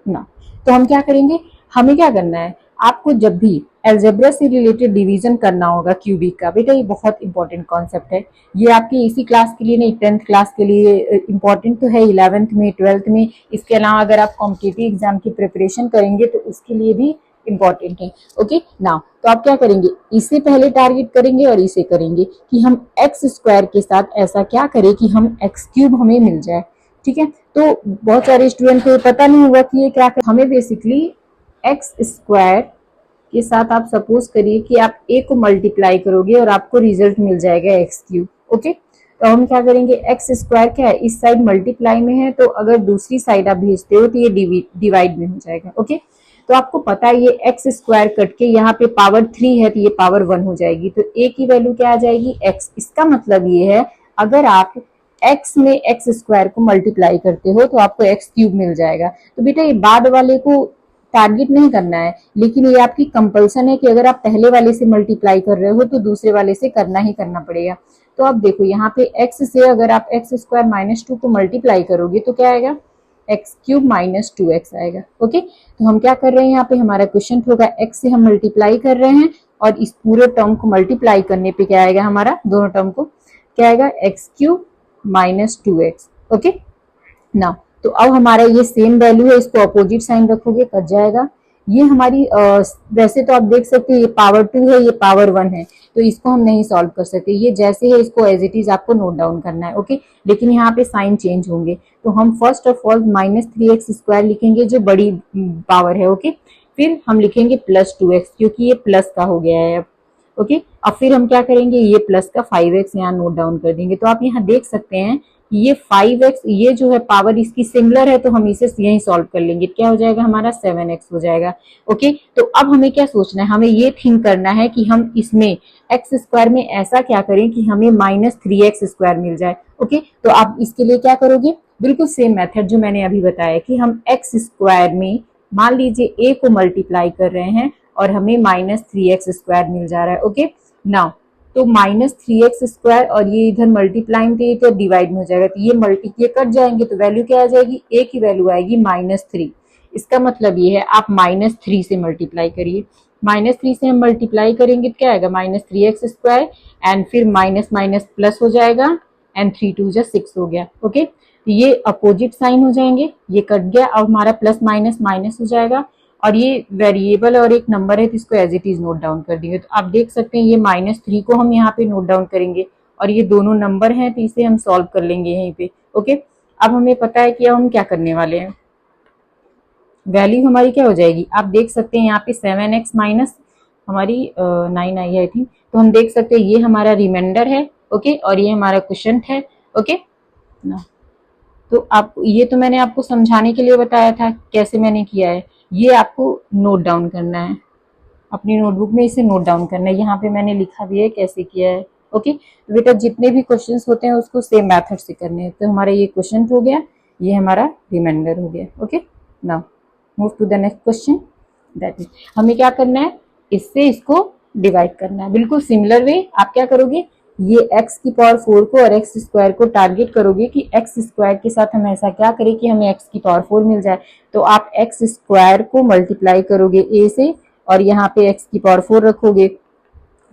Speaker 1: ना। तो हम क्या करेंगे, हमें क्या करना है, आपको जब भी अलजेब्रा से रिलेटेड डिवीजन करना होगा क्यूबिक का, बेटा ये बहुत इंपॉर्टेंट कॉन्सेप्ट है। ये आपकी इसी क्लास के लिए नहीं, 10th क्लास के लिए इंपॉर्टेंट तो है, 11th में 12th में। इसके अलावा अगर आप कॉम्पिटिटिव एग्जाम की प्रिपरेशन करेंगे तो उसके लिए भी इंपॉर्टेंट है, ओके नाउ। तो आप क्या करेंगे, इसे पहले टारगेट करेंगे और इसे करेंगे कि हम एक्स स्क्वायर के साथ ऐसा क्या करें कि हम एक्स क्यूब हमें मिल जाए, ठीक है। तो बहुत सारे स्टूडेंट को पता नहीं होगा कि ये क्या कर, हमें बेसिकली एक्स स्क्वायर के साथ आप सपोज करिए कि आप ए को मल्टीप्लाई करोगे और आपको रिजल्ट मिल जाएगा एक्स क्यूब, ओके। तो हम क्या करेंगे, एक्स स्क्वायर क्या है, इस साइड मल्टीप्लाई में है, तो अगर दूसरी साइड आप भेजते हो तो ये डिवाइड में हो जाएगा, ओके। तो आपको पता है ये एक्स स्क्वायर कट के यहाँ पे पावर 3 है तो ये पावर 1 हो जाएगी, तो ए की वैल्यू क्या आ जाएगी, एक्स। इसका मतलब ये है अगर आप एक्स में एक्स स्क्वायर को मल्टीप्लाई करते हो तो आपको एक्स क्यूब मिल जाएगा। तो बेटा ये बाद वाले को टारगेट नहीं करना है, लेकिन ये आपकी कंपल्सन है कि अगर आप पहले वाले से मल्टीप्लाई कर रहे हो तो दूसरे वाले से करना ही करना पड़ेगा। तो अब देखो यहाँ पे x से अगर आप एक्स स्क्वायर माइनस 2 को मल्टीप्लाई करोगे तो क्या आएगा, एक्स क्यूब माइनस 2x आएगा, ओके। तो हम क्या कर रहे हैं, यहाँ पे हमारा क्वेश्चन होगा x से हम मल्टीप्लाई कर रहे हैं और इस पूरे टर्म को मल्टीप्लाई करने पे क्या आएगा, हमारा दोनों टर्म को क्या आएगा, x cube minus 2x, okay ना। तो अब हमारा ये सेम वैल्यू है, इसको अपोजिट साइन रखोगे कट जाएगा। ये हमारी वैसे तो आप देख सकते हैं ये पावर 2 है, ये पावर 1 है, तो इसको हम नहीं सॉल्व कर सकते, ये जैसे है इसको एज इट इज आपको नोट डाउन करना है, ओके। लेकिन यहाँ पे साइन चेंज होंगे, तो हम फर्स्ट ऑफ ऑल -3x² लिखेंगे जो बड़ी पावर है, ओके। फिर हम लिखेंगे +2x क्योंकि ये प्लस का हो गया है अब, ओके। अब फिर हम क्या करेंगे, ये प्लस का 5x यहाँ नोट डाउन कर देंगे। तो आप यहाँ देख सकते हैं ये 5x ये जो है पावर इसकी सिमिलर है, तो हम इसे यही सॉल्व कर लेंगे, क्या हो जाएगा हमारा 7x हो जाएगा, ओके। तो अब हमें क्या सोचना है, हमें ये थिंक करना है कि हम इसमें एक्स स्क्वायर में ऐसा क्या करें कि हमें -3x² मिल जाए, ओके। तो आप इसके लिए क्या करोगे, बिल्कुल सेम मेथड जो मैंने अभी बताया कि हम एक्स स्क्वायर में मान लीजिए a को मल्टीप्लाई कर रहे हैं और हमें -3x² मिल जा रहा है, ओके नाउ। तो -3x² और ये इधर मल्टीप्लाई थे तो डिवाइड में हो जाएगा, तो ये कट जाएंगे तो वैल्यू क्या आ जाएगी, a की वैल्यू आएगी -3। इसका मतलब ये है आप -3 से मल्टीप्लाई करिए, -3 से हम मल्टीप्लाई करेंगे तो क्या आएगा -3x² एंड फिर माइनस माइनस प्लस हो जाएगा एंड 3 2 जा 6 हो गया, ओके। तो ये अपोजिट साइन हो जाएंगे, ये कट गया, अब हमारा प्लस माइनस माइनस हो जाएगा और ये वेरिएबल और एक नंबर है तो इसको as it is note down कर देंगे। तो आप देख सकते हैं ये -3 को हम यहाँ पे नोट डाउन करेंगे और ये दोनों नंबर हैं तो इसे हम सॉल्व कर लेंगे यहीं पे, ओके। अब हमें पता है कि अब हम क्या करने वाले हैं, वैल्यू हमारी क्या हो जाएगी, आप देख सकते हैं यहाँ पे 7x माइनस हमारी 9 आई है आई थिंक, तो हम देख सकते हैं ये हमारा रिमाइंडर है, ओके, और ये हमारा क्वोशंट है, ओके ना। तो आप ये तो मैंने आपको समझाने के लिए बताया था कैसे मैंने किया है, ये आपको नोट डाउन करना है, अपनी नोटबुक में इसे नोट डाउन करना है। यहाँ पे मैंने लिखा भी है कैसे किया है। ओके, तो बेटा जितने भी क्वेश्चंस होते हैं उसको सेम मेथड से करने हैं। तो हमारा ये क्वेश्चन हो गया, ये हमारा रिमाइंडर हो गया। Okay, now move to the next question. That is हमें क्या करना है, इससे इसको डिवाइड करना है। बिल्कुल सिमिलर वे आप क्या करोगे, ये x की पावर 4 को और x स्क्वायर को टारगेट करोगे कि x स्क्वायर के साथ हम ऐसा क्या करें कि हमें x की पावर 4 मिल जाए। तो आप x स्क्वायर को मल्टीप्लाई करोगे a से और यहाँ पे x की पावर 4 रखोगे,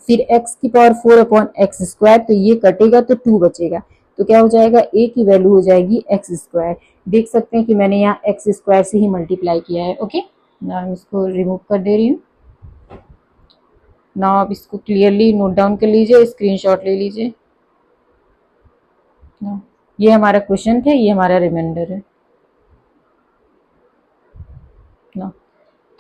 Speaker 1: फिर x की पावर 4 अपॉन एक्स स्क्वायर, तो ये कटेगा तो 2 बचेगा। तो क्या हो जाएगा, a की वैल्यू हो जाएगी एक्स स्क्वायर। देख सकते हैं कि मैंने यहाँ एक्स स्क्वायर से ही मल्टीप्लाई किया है। ओके, नाउ इसको रिमूव कर दे रही हूँ। नाउ आप इसको क्लियरली नोट डाउन कर लीजिए, स्क्रीनशॉट ले लीजिए। ये हमारा क्वेश्चन था, ये हमारा रिमाइंडर है।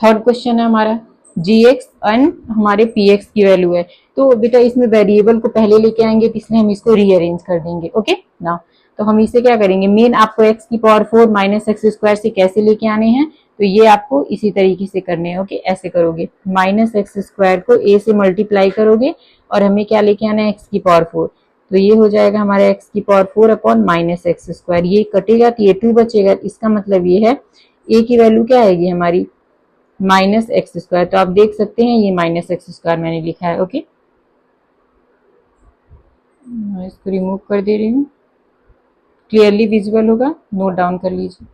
Speaker 1: थर्ड क्वेश्चन है हमारा gx एंड हमारे px की वैल्यू है। तो बेटा इसमें वेरिएबल को पहले लेके आएंगे, तो इसलिए हम इसको रीअरेंज कर देंगे। ओके ना, तो हम इसे क्या करेंगे, मेन आपको x की पावर 4 माइनस एक्स स्क्वायर से कैसे लेके आने हैं, तो ये आपको इसी तरीके से करने हैं। ओके, ऐसे करोगे, माइनस एक्स स्क्वायर को a से मल्टीप्लाई करोगे और हमें क्या लेके आना है, x की पावर 4। तो ये हो जाएगा हमारे x की power 4 upon minus x square, ये कटेगा तो ये 2 बचेगा। इसका मतलब ये है a की वैल्यू क्या आएगी हमारी, माइनस एक्स स्क्वायर। तो आप देख सकते हैं ये माइनस एक्स स्क्वायर मैंने लिखा है। ओके, मैं इसको रिमूव कर दे रही हूँ, क्लियरली विजिबल होगा, नोट डाउन कर लीजिए।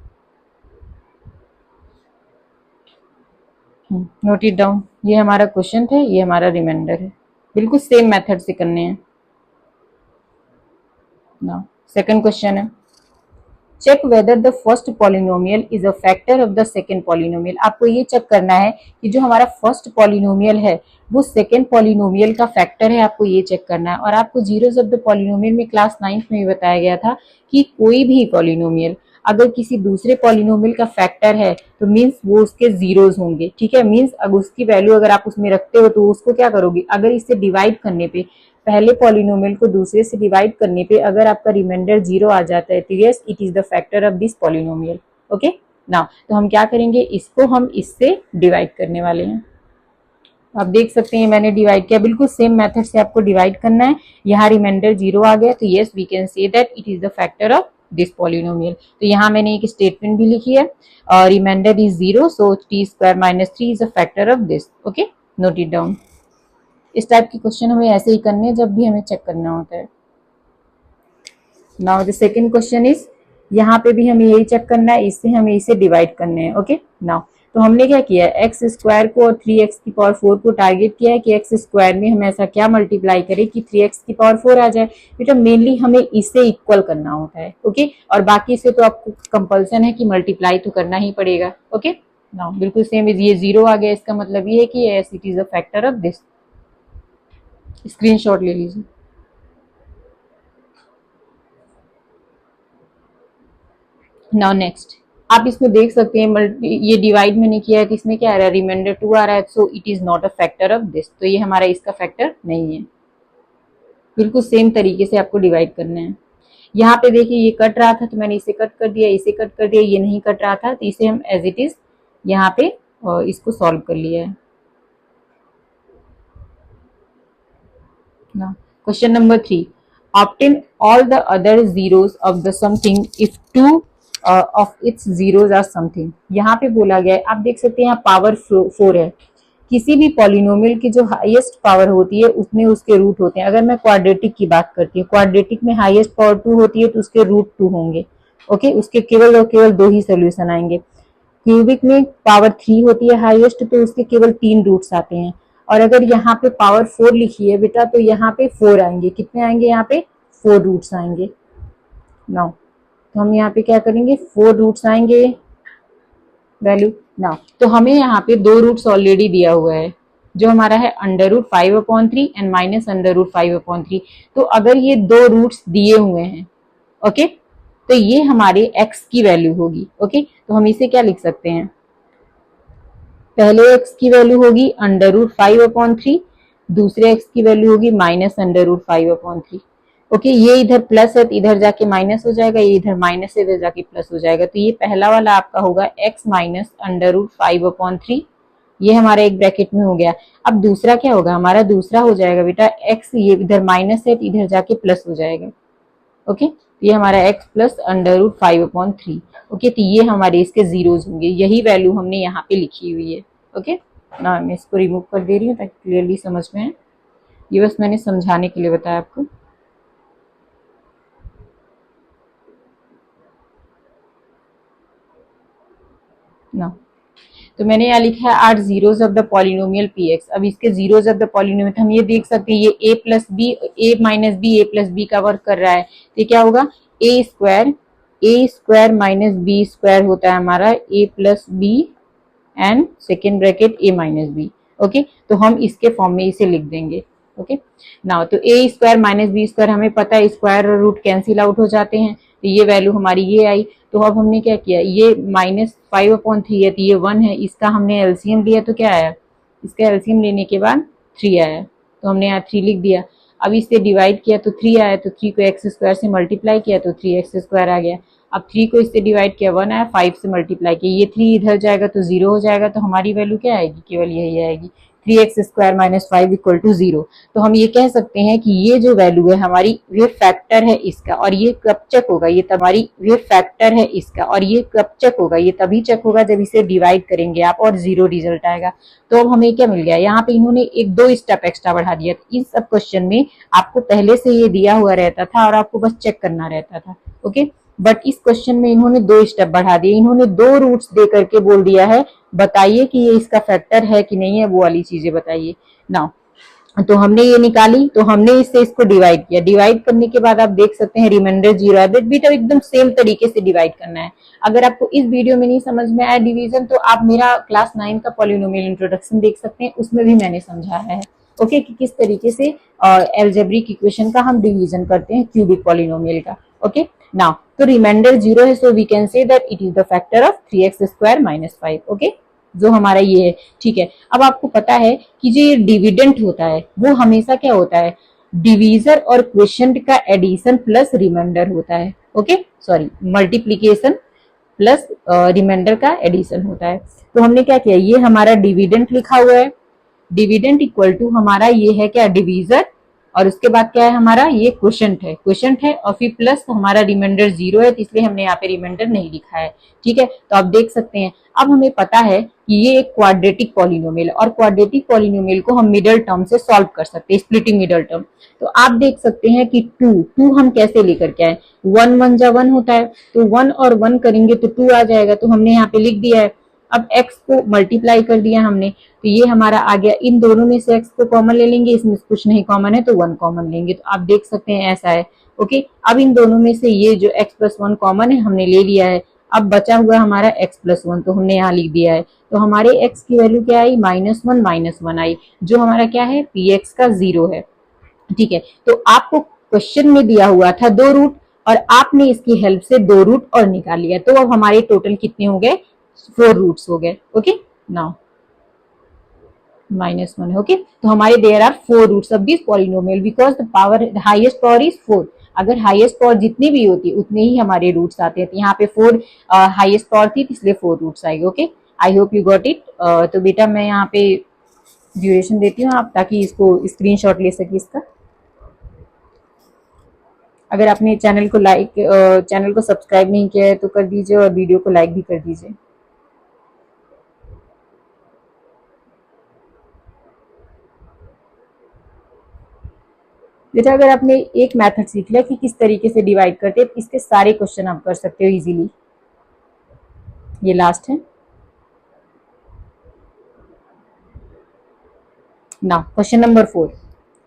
Speaker 1: Note it down. ये हमारा क्वेश्चन है, ये हमारा रिमाइंडर है। बिल्कुल सेम मेथड से करने हैं। नाउ सेकंड क्वेश्चन है, check whether the first polynomial is a factor of the second polynomial. आपको ये चेक करना है कि जो हमारा फर्स्ट पॉलिनोमियल है वो सेकंड पॉलिनोमियल का फैक्टर है, आपको ये चेक करना है। और आपको जीरोस ऑफ द पॉलिनोमियल में क्लास 9th में भी बताया गया था कि कोई भी पॉलिनोमियल अगर किसी दूसरे पॉलिनोमियल का फैक्टर है तो मीन्स वो उसके जीरोस होंगे। ठीक है, मीन्स अगर उसकी वैल्यू अगर आप उसमें रखते हो तो उसको क्या करोगे, अगर इससे डिवाइड करने पे, पहले पॉलिनोमियल को दूसरे से डिवाइड करने पे अगर आपका रिमाइंडर 0 आ जाता है तो yes it is the factor of this polynomial. Okay, now तो हम क्या करेंगे, इसको हम इससे डिवाइड करने वाले हैं। आप देख सकते हैं मैंने डिवाइड किया, बिल्कुल सेम मेथड से आपको डिवाइड करना है। यहाँ रिमाइंडर 0 आ गया तो yes we can say that it is the factor of this polynomial. तो यहाँ मैंने एक स्टेटमेंट भी लिखी है, remainder is 0 so t square minus 3 is the factor of this. Okay, note it down. इस टाइप के क्वेश्चन हमें ऐसे ही करने हैं जब भी हमें चेक करना होता है। Now the second question is, यहाँ पे भी हमें यही चेक करना है, इससे हमें इसे डिवाइड करने हैं। ओके, नाउ तो हमने क्या किया है, एक्स स्क्वायर को और 3x की पावर 4 को टारगेट किया है कि एक्स स्क्वायर में हम ऐसा क्या मल्टीप्लाई करें कि 3x की पावर 4 आ जाए। बेटा मेनली हमें इससे इक्वल करना होता है। ओके, और बाकी से तो आपको कंपल्सन है कि मल्टीप्लाई तो करना ही पड़ेगा। ओके, नाउ बिल्कुल सेम, ये 0 आ गया, इसका मतलब ये है कि S it is a factor of this. Screenshot ले लीजिए। नाउ नेक्स्ट, आप इसमें देख सकते हैं ये डिवाइड मैंने किया है तो इसमें क्या आ रहा है, रिमाइंडर 2 आ रहा है, so it is not a factor of this. तो ये हमारा इसका फैक्टर नहीं है। बिल्कुल सेम तरीके से आपको डिवाइड करना है। यहाँ पे देखिए ये कट रहा था तो मैंने इसे कट कर दिया, इसे कट कर दिया, ये नहीं कट रहा था तो इसे हम एज इट इज यहाँ पे इसको सॉल्व कर लिया है ना। Question number 3, obtain all the other zeros of the something if two of its zeros are something। यहाँ पे बोला गया है, आप देख सकते हैं यहाँ पावर 4 है। किसी भी पॉलिनोमियल की जो हाईएस्ट पावर होती है उसमें उसके रूट होते हैं। अगर मैं क्वाड्रेटिक की बात करती हूँ, क्वाड्रेटिक में हाईएस्ट पावर 2 होती है तो उसके रूट 2 होंगे। ओके, उसके केवल और केवल 2 ही सोल्यूशन आएंगे। क्यूबिक में पावर 3 होती है हाईएस्ट तो उसके केवल 3 रूट्स आते हैं। और अगर यहाँ पे पावर 4 लिखी है बेटा तो यहाँ पे 4 आएंगे। कितने आएंगे, यहाँ पे 4 रूट्स आएंगे। नाउ तो हम यहाँ पे क्या करेंगे, 4 रूट्स आएंगे वैल्यू। नाउ तो हमें यहाँ पे 2 रूट्स ऑलरेडी दिया हुआ है जो हमारा है √5/3 एंड माइनस √5/3। तो अगर ये 2 रूट्स दिए हुए हैं, ओके, तो ये हमारे x की वैल्यू होगी। ओके, तो हम इसे क्या लिख सकते हैं, पहले x की वैल्यू होगी √5/3, दूसरे x की वैल्यू होगी माइनस √5/3। ओके, ये इधर प्लस है तो इधर जाके माइनस हो जाएगा, ये इधर माइनस है इधर जाके प्लस हो जाएगा। तो ये पहला वाला आपका होगा x माइनस √5/3 ये हमारा एक ब्रैकेट में हो गया। अब दूसरा क्या होगा हमारा, दूसरा हो जाएगा बेटा x, ये इधर माइनस है तो इधर जाके प्लस हो जाएगा। ओके, ये हमारा x प्लस √5/3। ओके, तो ये हमारे इसके जीरोज होंगे, यही वैल्यू हमने यहाँ पे लिखी हुई है। ओके ना, मैं इसको रिमूव कर दे रही हूँ ताकि क्लियरली समझ में आए, ये बस मैंने समझाने के लिए बताया आपको। ना, तो मैंने यहाँ लिखा है are zeros of the polynomial px। अब इसके जीरोज ऑफ द पॉलिनोमियल हम ये देख सकते हैं, ये a plus b, a minus b, a plus b का वर्क कर रहा है, तो क्या होगा a square minus b square होता है हमारा a plus b and second bracket a minus b. Okay, तो हम इसके फॉर्म में इसे लिख देंगे। ओके नाउ, तो a square minus b square हमें पता है स्क्वायर और रूट कैंसिल आउट हो जाते हैं, तो ये वैल्यू हमारी ये आई। तो अब हमने क्या किया, ये -5/3 है तो ये 1 है, इसका हमने एलसीएम लिया तो क्या आया, इसका एलसीएम लेने के बाद 3 आया, तो हमने यहाँ 3 लिख दिया। अब इसे डिवाइड किया तो 3 आया, तो 3 को एक्स स्क्वायर से मल्टीप्लाई किया तो 3x स्क्वायर आ गया। अब 3 को इससे डिवाइड किया 1 आया, 5 से मल्टीप्लाई किया, ये 3 इधर जाएगा तो 0 हो जाएगा, तो हमारी वैल्यू क्या आएगी, केवल यही आएगी, 3x square minus 5 equal to 0। तो हम ये कह सकते हैं कि ये जो वैल्यू है हमारी, ये फैक्टर है इसका, और ये कब चेक होगा, ये तुम्हारी ये फैक्टर है इसका, और ये कब चेक होगा, ये तभी चेक होगा जब इसे डिवाइड करेंगे आप और 0 रिजल्ट आएगा। तो अब हमें क्या मिल गया, यहाँ पे इन्होंने एक 2 स्टेप एक्स्ट्रा बढ़ा दिया। इस सब क्वेश्चन में आपको पहले से ये दिया हुआ रहता था और आपको बस चेक करना रहता था। ओके, बट इस क्वेश्चन में इन्होंने 2 स्टेप बढ़ा दिए, इन्होंने 2 रूट्स दे करके बोल दिया है, बताइए कि ये इसका फैक्टर है कि नहीं है, वो वाली चीजें बताइए नाउ। तो हमने ये निकाली, तो हमने इससे इसको डिवाइड किया, डिवाइड करने के बाद आप देख सकते हैं रिमाइंडर 0 है। बेटा एकदम सेम तरीके से डिवाइड करना है। अगर आपको इस वीडियो में नहीं समझ में आया डिवीजन, तो आप मेरा क्लास 9 का पॉलिनोमियल इंट्रोडक्शन देख सकते हैं, उसमें भी मैंने समझाया है। ओके, कि किस तरीके से एल्जेब्रिक इक्वेशन का हम डिवीजन करते हैं क्यूबिक पॉलिनोमियल का। ओके नाउ, तो रिमाइंडर 0 है, so we can say that it is the factor of 3x square minus 5। ओके, जो हमारा ये है, ठीक है। अब आपको पता है कि जो ये डिविडेंट होता है वो हमेशा क्या होता है, डिवीजर और क्वोशिएंट का एडिशन प्लस रिमाइंडर होता है। Okay sorry, multiplication plus remainder का एडिशन होता है। तो हमने क्या किया, ये हमारा डिविडेंट लिखा हुआ है, डिविडेंट इक्वल टू हमारा ये है क्या, डिवीजर, और उसके बाद क्या है हमारा, ये क्वोशिएंट है, क्वोशिएंट है, और फिर प्लस हमारा रिमाइंडर 0 है, तो इसलिए हमने यहाँ पे रिमाइंडर नहीं लिखा है। ठीक है, तो आप देख सकते हैं। अब हमें पता है कि ये एक क्वाड्रेटिक पॉलिनोमियल है, और क्वाड्रेटिक पॉलिनोमियल को हम मिडल टर्म से सॉल्व कर सकते हैं, स्प्लिटिंग मिडल टर्म। तो आप देख सकते हैं कि 2 हम कैसे लेकर के आए, 1 1 जा 1 होता है, तो 1 और 1 करेंगे तो 2 आ जाएगा, तो हमने यहाँ पे लिख दिया है। अब x को मल्टीप्लाई कर दिया हमने, तो ये हमारा आ गया। इन दोनों में से x को कॉमन ले लेंगे, इसमें कुछ नहीं कॉमन है तो 1 कॉमन लेंगे, तो आप देख सकते हैं ऐसा है। ओके, अब इन दोनों में से ये जो x प्लस 1 कॉमन है हमने ले लिया है। अब बचा हुआ हमारा x प्लस 1, तो हमने यहाँ लिख दिया है। तो हमारे x की वैल्यू क्या आई, -1 आई, जो हमारा क्या है, px का 0 है। ठीक है, तो आपको क्वेश्चन में दिया हुआ था 2 रूट, और आपने इसकी हेल्प से 2 रूट और निकाल लिया, तो अब हमारे टोटल कितने हो गए, 4 रूट्स हो गए। ओके नाउ -1 है। ओके, तो हमारे there are 4 roots of this polynomial because the power, highest power is 4। अगर हाईएस्ट पावर जितनी भी होती उतने ही हमारे रूट्स आते हैं, तो यहाँ पे 4 हाईएस्ट पावर थी, इसलिए 4 रूट्स आएंगे। Okay, I hope you got it. तो बेटा मैं यहाँ पे ड्यूरेशन देती हूँ आप, ताकि इसको स्क्रीनशॉट ले सके इसका। अगर आपने चैनल को सब्सक्राइब नहीं किया है तो कर दीजिए, और वीडियो को लाइक भी कर दीजिए। बेटा अगर आपने एक मेथड सीख लिया कि किस तरीके से डिवाइड करते हैं, इसके सारे क्वेश्चन आप कर सकते हो इजीली। ये लास्ट है। Now question number 4।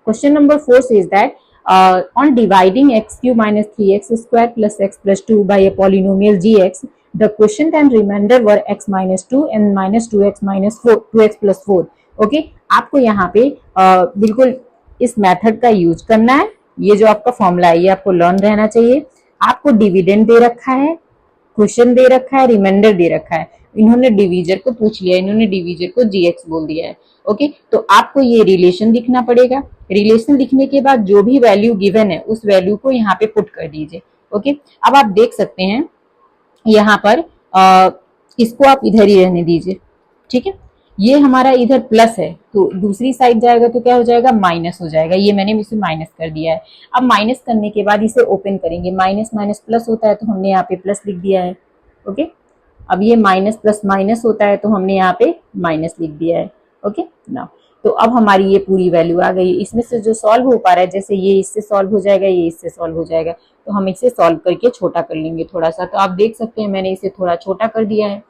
Speaker 1: Question number 4 says that on dividing x cube minus 3x square plus x plus 2 by a polynomial gx, the quotient and remainder were x minus 2 and minus 2x minus 4, 2x plus 4। Okay, आपको यहाँ पे बिल्कुल इस method का use करना है। ये जो आपका फॉर्मूला है ये आपको लर्न रहना चाहिए। आपको डिविडेंड दे रखा है, क्वेश्चन दे रखा है, रिमाइंडर दे रखा है। इन्होंने डिवीजर को पूछ लिया, इन्होंने डिवीजर को जीएक्स बोल दिया है। ओके, तो आपको ये रिलेशन लिखना पड़ेगा। रिलेशन लिखने के बाद जो भी वैल्यू गिवन है उस वैल्यू को यहाँ पे पुट कर दीजिए। ओके, अब आप देख सकते हैं यहाँ पर इसको आप इधर ही रहने दीजिए। ठीक है, ये हमारा इधर प्लस है तो दूसरी साइड जाएगा तो क्या हो जाएगा, माइनस हो जाएगा। ये मैंने इसे माइनस कर दिया है। अब माइनस करने के बाद इसे ओपन करेंगे, माइनस माइनस प्लस होता है तो हमने यहाँ पे प्लस लिख दिया है। ओके, अब ये माइनस प्लस माइनस होता है तो हमने यहाँ पे माइनस लिख दिया है। ओके ना, तो अब हमारी ये पूरी वैल्यू आ गई। इसमें से जो सॉल्व हो पा रहा है, जैसे ये इससे सॉल्व हो जाएगा, ये इससे सॉल्व हो जाएगा, तो हम इसे सॉल्व करके छोटा कर लेंगे थोड़ा सा। तो आप देख सकते हैं मैंने इसे थोड़ा छोटा कर दिया है।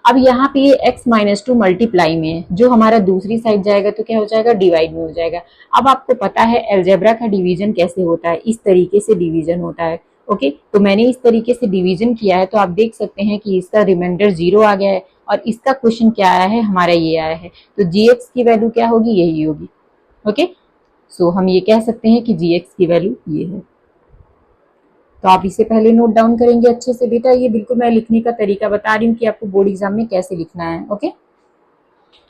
Speaker 1: अब यहाँ पे ये x माइनस टू मल्टीप्लाई में है, जो हमारा दूसरी साइड जाएगा तो क्या हो जाएगा, डिवाइड में हो जाएगा। अब आपको पता है अलजेब्रा का डिवीजन कैसे होता है, इस तरीके से डिवीजन होता है। ओके, तो मैंने इस तरीके से डिवीजन किया है, तो आप देख सकते हैं कि इसका रिमाइंडर 0 आ गया है और इसका क्वेश्चन क्या आया है, हमारा ये आया है। तो gx की वैल्यू क्या होगी, यही होगी। ओके, सो हम ये कह सकते हैं कि gx की वैल्यू ये है। तो आप इसे पहले नोट डाउन करेंगे अच्छे से। बेटा ये बिल्कुल मैं लिखने का तरीका बता रही हूँ कि आपको बोर्ड एग्जाम में कैसे लिखना है। ओके,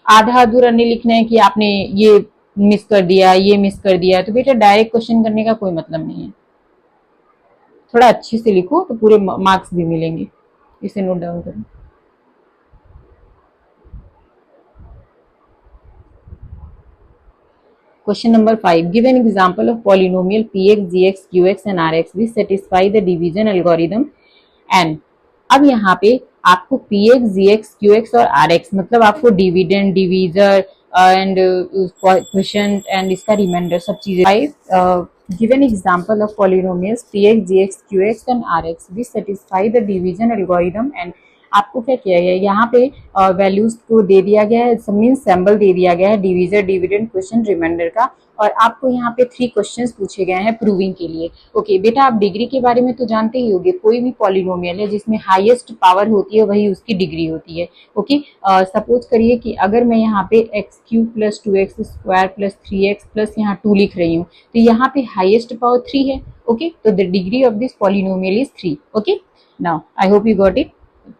Speaker 1: आधा अधूरा नहीं लिखना है कि आपने ये मिस कर दिया, ये मिस कर दिया, तो बेटा डायरेक्ट क्वेश्चन करने का कोई मतलब नहीं है। थोड़ा अच्छे से लिखो तो पूरे मार्क्स भी मिलेंगे। इसे नोट डाउन करें। Question number 5. Give an example of polynomial px, gx, qx and rx which satisfy the division algorithm and अब यहाँ पे आपको px, gx, qx और rx मतलब आपको dividend, divisor and question and इसका रिमाइंडर सब चीजें। 5. Give an example of polynomials px, gx, qx and rx which satisfy the division algorithm and आपको क्या किया गया है, यहाँ पे वैल्यूज को दे दिया गया है, मीन सिंबल दे दिया गया है डिवीजर, डिविडेंड, क्वेश्चन, रिमाइंडर का, और आपको यहाँ पे 3 क्वेश्चंस पूछे गए हैं प्रूविंग के लिए। ओके बेटा, आप डिग्री के बारे में तो जानते ही होंगे, कोई भी पॉलिनोमियल है जिसमें हाईएस्ट पावर होती है वही उसकी डिग्री होती है। ओके, सपोज करिए कि अगर मैं यहाँ पे x cube plus 2x square plus 3x plus यहाँ 2 लिख रही हूँ, तो यहाँ पे हाईएस्ट पावर 3 है। ओके, तो the degree of this polynomial is 3। Okay, now I hope you got it.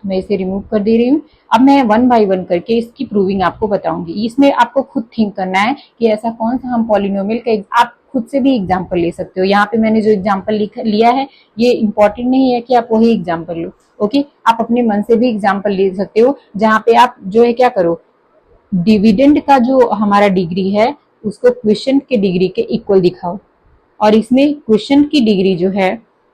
Speaker 1: मैं इसे रिमूव कर दे रही हूँ। अब मैं 1 बाय 1 करके इसकी प्रूविंग आपको बताऊंगी। इसमें आपको खुद थिंक करना है कि ऐसा कौन सा हम पॉलिनोमियल का, आप खुद से भी एग्जांपल ले सकते हो। यहाँ पे मैंने जो एग्जांपल लिया है ये इंपॉर्टेंट नहीं है कि आप वही एग्जांपल लो। ओके, आप अपने मन से भी एग्जांपल ले सकते हो, जहाँ पे आप जो है क्या करो, डिविडेंड का जो हमारा डिग्री है उसको क्वेश्चन के डिग्री के इक्वल दिखाओ, और इसमें क्वेश्चन की डिग्री जो है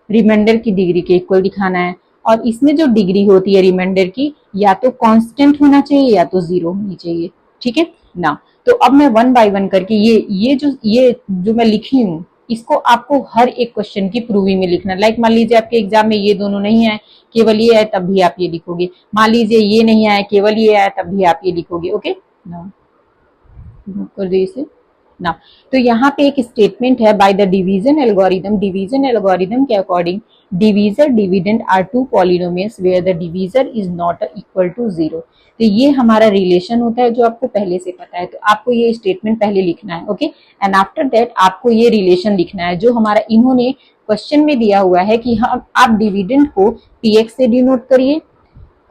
Speaker 1: रिमाइंडर की डिग्री के इक्वल दिखाना है। और इसमें जो डिग्री होती है रिमाइंडर की, या तो कांस्टेंट होना चाहिए या तो 0 होनी चाहिए। ठीक है ना, तो अब मैं 1 बाय 1 करके ये जो मैं लिखी हूँ, इसको आपको हर एक क्वेश्चन की प्रूविंग में लिखना। लाइक मान लीजिए आपके एग्जाम में ये दोनों नहीं आए, केवल ये आए, तब भी आप ये लिखोगे। मान लीजिए ये नहीं आया, केवल ये आया, तब भी आप ये लिखोगे। ओके ना, कर दे इसे ना। तो यहाँ पे एक स्टेटमेंट है, by the division algorithm, division algorithm के according divisor dividend are two polynomials where the divisor is not equal to 0। तो ये हमारा रिलेशन होता है जो आपको पहले से पता है, तो आपको ये स्टेटमेंट पहले लिखना है। ओके, एंड आफ्टर दैट आपको ये रिलेशन लिखना है जो हमारा इन्होंने क्वेश्चन में दिया हुआ है कि हम आप डिविडेंड को px से डिनोट करिए,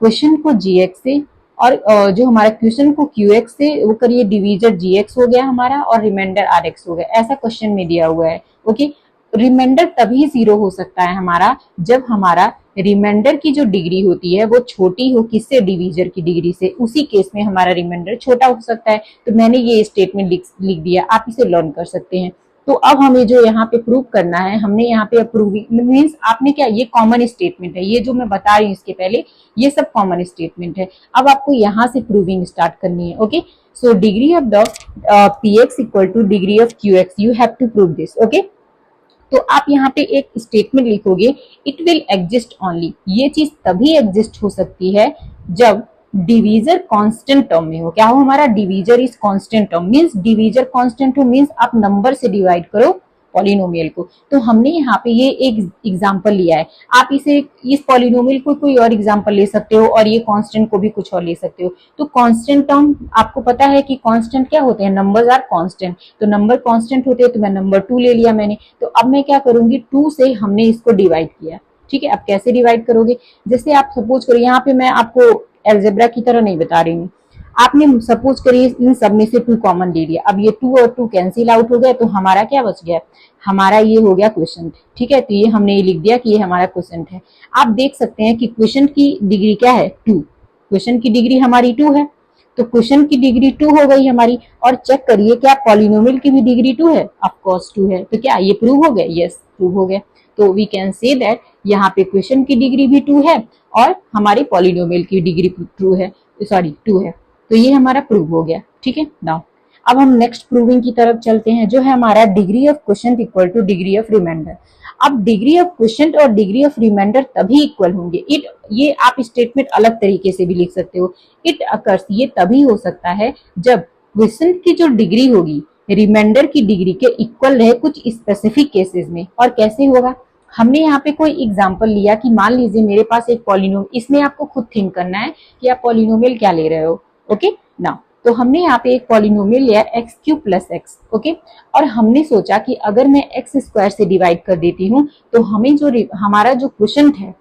Speaker 1: क्वेश्चन को gx से, और जो हमारा क्वेश्चन को qx से वो करिए, डिवीजर gx हो गया हमारा और रिमाइंडर rx हो गया। ऐसा क्वेश्चन में दिया हुआ है। ओके, रिमाइंडर तभी 0 हो सकता है हमारा जब हमारा रिमाइंडर की जो डिग्री होती है वो छोटी हो किससे, डिवीजर की डिग्री से। उसी केस में हमारा रिमाइंडर छोटा हो सकता है। तो मैंने ये स्टेटमेंट लिख दिया, आप इसे लर्न कर सकते हैं। तो अब हमें जो यहाँ पे प्रूव करना है, हमने यहाँ पे अप्रूविंग मीन्स आपने क्या, ये कॉमन स्टेटमेंट है, ये जो मैं बता रही हूँ इसके पहले ये सब कॉमन स्टेटमेंट है। अब आपको यहाँ से प्रूविंग स्टार्ट करनी है। Okay, so degree of the px equal to degree of qx, you have to prove this. Okay, तो आप यहाँ पे एक स्टेटमेंट लिखोगे, इट विल एग्जिस्ट ओनली। ये चीज तभी एग्जिस्ट हो सकती है जब डिवीजर कांस्टेंट टर्म में हो। क्या हो, हमारा divisor is constant term, means divisor constant हो, मींस आप नंबर से डिवाइड करो पॉलिनोमियल को। तो हमने यहाँ पे ये एक एग्जांपल लिया है, आप इसे इस पॉलिनोमियल को कोई और एग्जांपल ले सकते हो, और ये कांस्टेंट को भी कुछ और ले सकते हो। तो कांस्टेंट टर्म आपको पता है कि कांस्टेंट क्या होते हैं, नंबर्स आर कांस्टेंट। तो नंबर कांस्टेंट होते हैं, तो मैं नंबर 2 ले लिया मैंने। तो अब मैं क्या करूंगी, 2 से हमने इसको डिवाइड किया। ठीक है, अब कैसे डिवाइड करोगे, जैसे आप सपोज करो, यहाँ पे मैं आपको अलजेब्रा की तरह नहीं बता रही हूँ, आपने सपोज करिए इन सब में से 2 कॉमन ले लिया। अब ये 2 और 2 कैंसिल आउट हो गए, तो हमारा क्या बच गया, हमारा ये हो गया क्वेश्चन। ठीक है, तो ये हमने ये लिख दिया कि ये हमारा क्वेश्चन है। आप देख सकते हैं कि क्वेश्चन की डिग्री क्या है, 2। क्वेश्चन की डिग्री हमारी 2 है। तो क्वेश्चन की डिग्री 2 हो गई हमारी। और चेक करिए क्या पॉलिनोमियल की भी डिग्री 2 है? ऑफ कोर्स 2 है। तो क्या ये प्रूव हो गया? यस, प्रूव हो गया। तो वी कैन से दैट यहाँ पे क्वेश्चन की डिग्री भी 2 है और हमारी पॉलिनोमियल की डिग्री ट्रू है, सॉरी 2 है। तो ये हमारा प्रूव हो गया। ठीक है। नाउ अब हम नेक्स्ट प्रूविंग की तरफ चलते हैं, जो है हमारा degree of question equal to degree of remainder. अब डिग्री ऑफ क्वेश्चन और डिग्री ऑफ रिमाइंडर तभी इक्वल होंगे, ये आप स्टेटमेंट अलग तरीके से भी लिख सकते हो। इट अकर्स, ये तभी हो सकता है जब क्वेश्चन की जो डिग्री होगी रिमाइंडर की डिग्री के इक्वल रहे कुछ स्पेसिफिक केसेस में। और कैसे होगा? हमने यहाँ पे कोई एग्जांपल लिया कि मान लीजिए मेरे पास एक पॉलिनोमियल, इसमें आपको खुद थिंक करना है कि आप पॉलिनोमियल क्या ले रहे हो। ओके नाउ, तो हमने यहाँ पे एक पॉलिनोमियल लिया x cube plus x. Okay, और हमने सोचा कि अगर मैं एक्स स्क्वायर से डिवाइड कर देती हूँ तो हमें जो हमारा जो क्वोशंट है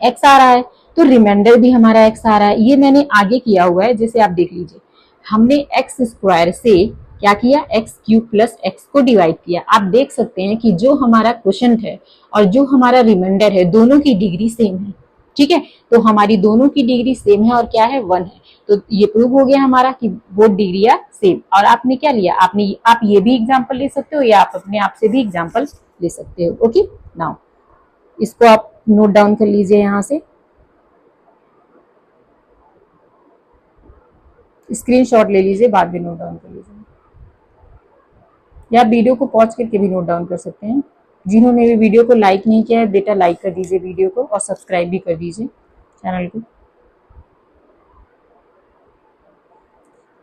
Speaker 1: एक्स आ रहा है, तो रिमाइंडर भी हमारा एक्स आ रहा है। ये मैंने आगे किया हुआ है, जैसे आप देख लीजिए, हमने एक्स स्क्वायर से क्या किया, एक्स क्यूब प्लस एक्स को डिवाइड किया। आप देख सकते हैं कि जो हमारा क्वोशंट है और जो हमारा रिमाइंडर है दोनों की डिग्री सेम है। ठीक है, तो हमारी दोनों की डिग्री सेम है और क्या है, 1 है। तो ये प्रूव हो गया हमारा कि वो डिग्रियां सेम। और आपने क्या लिया, आप ये भी एग्जांपल ले सकते हो या आप अपने आप से भी एग्जांपल ले सकते हो। ओके नाउ इसको आप नोट डाउन कर लीजिए, यहां से स्क्रीनशॉट ले लीजिए, बाद में नोट डाउन कर लीजिए, या वीडियो को पॉज करके भी नोट डाउन कर सकते हैं। जिन्होंने भी वीडियो को लाइक नहीं किया है बेटा लाइक कर दीजिए वीडियो को, और सब्सक्राइब भी कर दीजिए चैनल को।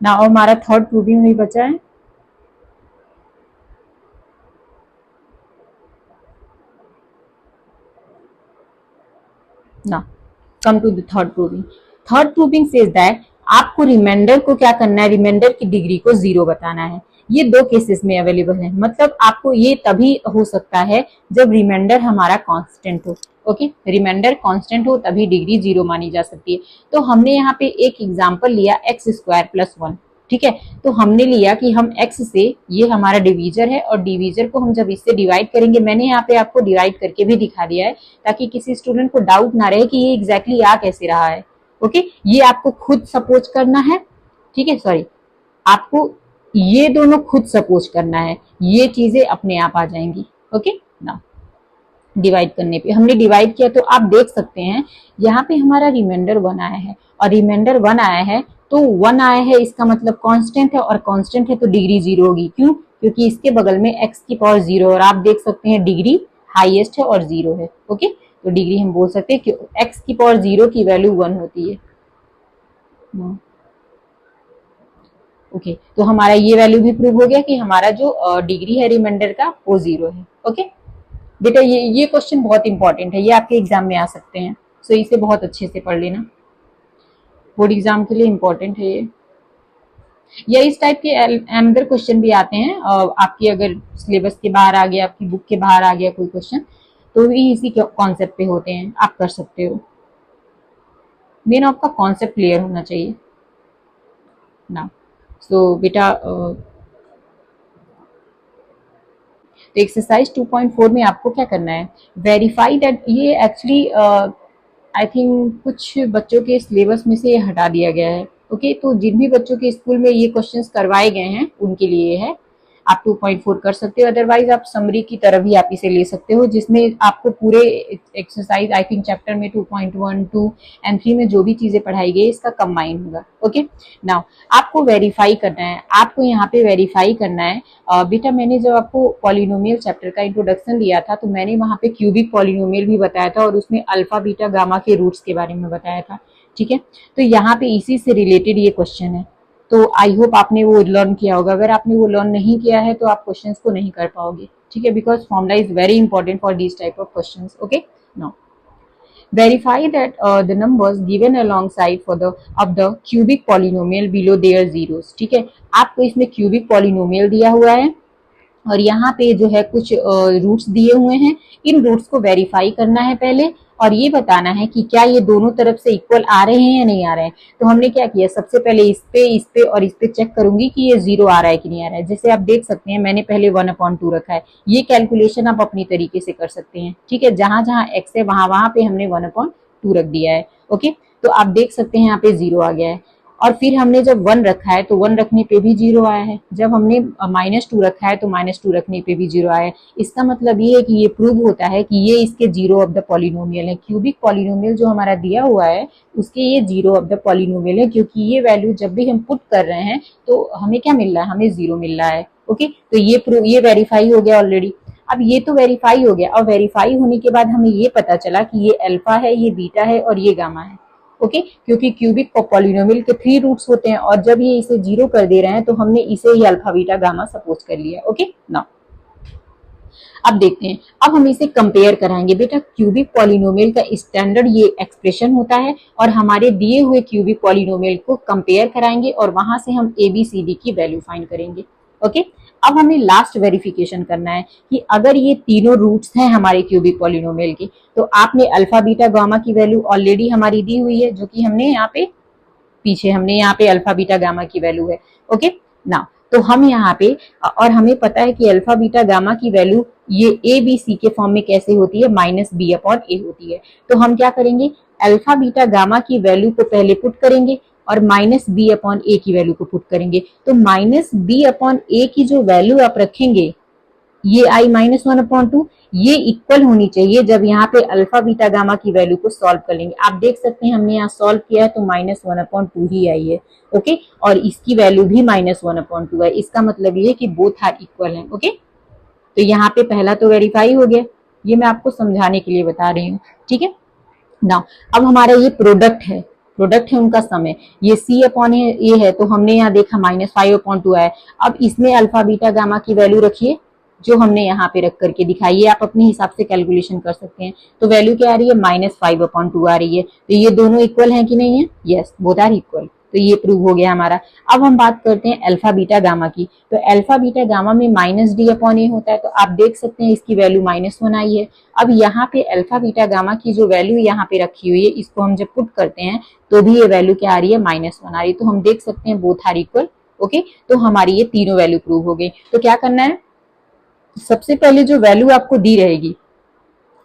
Speaker 1: ना और हमारा थर्ड प्रूविंग भी बचा है। ना come to the third proving. Third proving says that आपको रिमाइंडर को क्या करना है, रिमाइंडर की डिग्री को 0 बताना है। ये 2 केसेस में अवेलेबल है, मतलब आपको ये तभी हो सकता है जब रिमाइंडर हमारा कांस्टेंट हो। ओके, रिमाइंडर कांस्टेंट हो तभी डिग्री 0 मानी जा सकती है। तो हमने यहाँ पे एक एग्जांपल लिया एक्स स्क्वायर प्लस 1। ठीक है, तो हमने लिया कि हम x से, ये हमारा डिवीजर है और डिवीजर को हम जब इससे डिवाइड करेंगे, मैंने यहाँ पे आपको डिवाइड करके भी दिखा दिया है ताकि किसी स्टूडेंट को डाउट ना रहे कि ये एग्जैक्टली आ कैसे रहा है। ओके, ये आपको खुद सपोज करना है। ठीक है, सॉरी, आपको ये दोनों खुद सपोज करना है, ये चीजें अपने आप आ जाएंगी। ओके ना, डिवाइड करने पे हमने डिवाइड किया तो आप देख सकते हैं यहाँ पे हमारा रिमाइंडर 1 आया है, और रिमाइंडर 1 आया है तो 1 आया है, इसका मतलब कांस्टेंट है, और कांस्टेंट है तो डिग्री 0 होगी। क्यों? क्योंकि इसके बगल में x की पावर 0, और आप देख सकते हैं डिग्री हाईएस्ट है और 0 है। ओके, तो डिग्री हम बोल सकते हैं कि x की पावर 0 की वैल्यू 1 होती है। ओके, तो हमारा ये वैल्यू भी प्रूव हो गया कि हमारा जो डिग्री है रिमाइंडर का वो 0 है। ओके बेटा, ये क्वेश्चन बहुत इंपॉर्टेंट है, ये आपके एग्जाम में आ सकते हैं, सो इसे बहुत अच्छे से पढ़ लेना, बोर्ड एग्जाम के लिए इंपॉर्टेंट है ये। या इस टाइप के अनदर क्वेश्चन भी आते हैं, आपकी अगर सिलेबस के बाहर आ गया, आपकी बुक के बाहर आ गया कोई क्वेश्चन, तो भी इसी कॉन्सेप्ट पे होते हैं, आप कर सकते हो। मेन आपका कॉन्सेप्ट क्लियर होना चाहिए ना। सो बेटा, तो एक्सरसाइज 2.4 में आपको क्या करना है, वेरीफाई दैट, ये एक्चुअली आई थिंक कुछ बच्चों के सिलेबस में से हटा दिया गया है। ओके, तो जिन भी बच्चों के स्कूल में ये क्वेश्चंस करवाए गए हैं उनके लिए है, आप 2.4 कर सकते हो। अदरवाइज आप समरी की तरह भी आप इसे ले सकते हो, जिसमें आपको पूरे एक्सरसाइज आई थिंक चैप्टर में 2.1, 2 एंड 3 में जो भी चीजें पढ़ाई गई इसका कंबाइन होगा। ओके नाउ आपको वेरीफाई करना है, आपको यहाँ पे वेरीफाई करना है। बेटा मैंने जब आपको पॉलिनोमियल चैप्टर का इंट्रोडक्शन दिया था तो मैंने वहां पे क्यूबिक पॉलिनोमियल भी बताया था और उसमें अल्फा बीटा गामा के रूट्स के बारे में बताया था। ठीक है, तो यहाँ पे इसी से रिलेटेड ये क्वेश्चन है, तो आई होप आपने वो लर्न किया होगा। अगर आपने वो लर्न नहीं किया है तो आप क्वेश्चंस को नहीं कर पाओगे। ठीक है, because formula is very important for this type of questions. Okay now verify that the numbers given alongside for the of the cubic polynomial below their zeros। ठीक है, आपको इसमें cubic polynomial दिया हुआ है और यहाँ पे जो है कुछ रूट्स दिए हुए हैं, इन रूट्स को वेरीफाई करना है पहले, और ये बताना है कि क्या ये दोनों तरफ से इक्वल आ रहे हैं या नहीं आ रहे हैं। तो हमने क्या किया, सबसे पहले इस पे और इस पे चेक करूंगी कि ये 0 आ रहा है कि नहीं आ रहा है। जैसे आप देख सकते हैं मैंने पहले 1/2 रखा है, ये कैलकुलेशन आप अपनी तरीके से कर सकते हैं। ठीक है, जहां जहां x है वहां वहां पे हमने 1/2 रख दिया है। ओके, तो आप देख सकते हैं यहाँ पे 0 आ गया है। और फिर हमने जब 1 रखा है तो 1 रखने पे भी 0 आया है, जब हमने -2 रखा है तो -2 रखने पे भी 0 आया है। इसका मतलब ये है कि ये प्रूव होता है कि ये इसके 0 ऑफ द पॉलिनोमियल है। क्यूबिक पॉलिनोमियल जो हमारा दिया हुआ है उसके ये 0 ऑफ द पॉलिनोमियल है, क्योंकि ये वैल्यू जब भी हम पुट कर रहे हैं तो हमें क्या मिल रहा है, हमें 0 मिल रहा है। ओके, तो ये वेरीफाई हो गया ऑलरेडी। अब ये तो वेरीफाई हो गया, और वेरीफाई होने के बाद हमें ये पता चला कि ये अल्फा है, ये बीटा है और ये गामा है। ओके, क्योंकि क्यूबिक पॉलिनोमियल के 3 रूट्स होते हैं और जब ये इसे 0 कर दे रहे हैं तो हमने इसे ही अल्फा बीटा गामा सपोज कर लिया। ओके, नाउ अब देखते हैं, अब हम इसे कंपेयर कराएंगे। बेटा क्यूबिक पॉलिनोमियल का स्टैंडर्ड ये एक्सप्रेशन होता है और हमारे दिए हुए क्यूबिक पॉलिनोमियल को कंपेयर कराएंगे और वहां से हम ABCD की वैल्यू फाइंड करेंगे। ओके, अब हमें लास्ट वेरिफिकेशन करना है कि अगर ये तीनों रूट्स हैं हमारे क्यूबिक पॉलिनोमियल के, तो आपने अल्फा बीटा गामा की वैल्यू ऑलरेडी हमारी दी हुई है, जो कि हमने यहाँ पे अल्फा बीटा गामा की वैल्यू है। ओके, ना तो हम यहाँ पे, और हमें पता है कि अल्फा बीटा गामा की वैल्यू ये ABC के फॉर्म में कैसे होती है, -B/A होती है। तो हम क्या करेंगे, अल्फा बीटा गामा की वैल्यू को पहले पुट करेंगे और -B/A की वैल्यू को पुट करेंगे। तो -B/A की जो वैल्यू आप रखेंगे, ये आई -1/2, ये इक्वल होनी चाहिए जब यहाँ पे अल्फा बीटा गामा की वैल्यू को सॉल्व कर लेंगे। आप देख सकते हैं हमने यहाँ सॉल्व किया है तो -1/2 ही आई है। ओके, और इसकी वैल्यू भी -1/2 है। इसका मतलब ये है कि बोथ आर इक्वल है। ओके, तो यहाँ पे पहला तो वेरीफाई हो गया, ये मैं आपको समझाने के लिए बता रही हूँ। ठीक है ना, अब हमारा ये प्रोडक्ट है उनका सम है, ये C/A है, तो हमने यहाँ देखा -5/2 है। अब इसमें अल्फा बीटा गामा की वैल्यू रखिए जो हमने यहाँ पे रख करके दिखाई है, आप अपने हिसाब से कैलकुलेशन कर सकते हैं। तो वैल्यू क्या आ रही है, -5/2 आ रही है। तो ये दोनों इक्वल हैं कि नहीं है, यस बोथ आर इक्वल, तो ये प्रूव हो गया हमारा। अब हम बात करते हैं अल्फा बीटा गामा की। तो अल्फा बीटा गामा में -D/A होता है, तो आप देख सकते हैं इसकी वैल्यू -1 आई है। अब यहाँ पे अल्फा बीटा गामा की जो वैल्यू यहाँ पे रखी हुई है, इसको हम जब पुट करते हैं तो भी ये वैल्यू क्या आ रही है, -1 आ रही है। तो हम देख सकते हैं बोथ आर इक्वल। ओके, तो हमारी ये तीनों वैल्यू प्रूव हो गई। तो क्या करना है, सबसे पहले जो वैल्यू आपको दी रहेगी,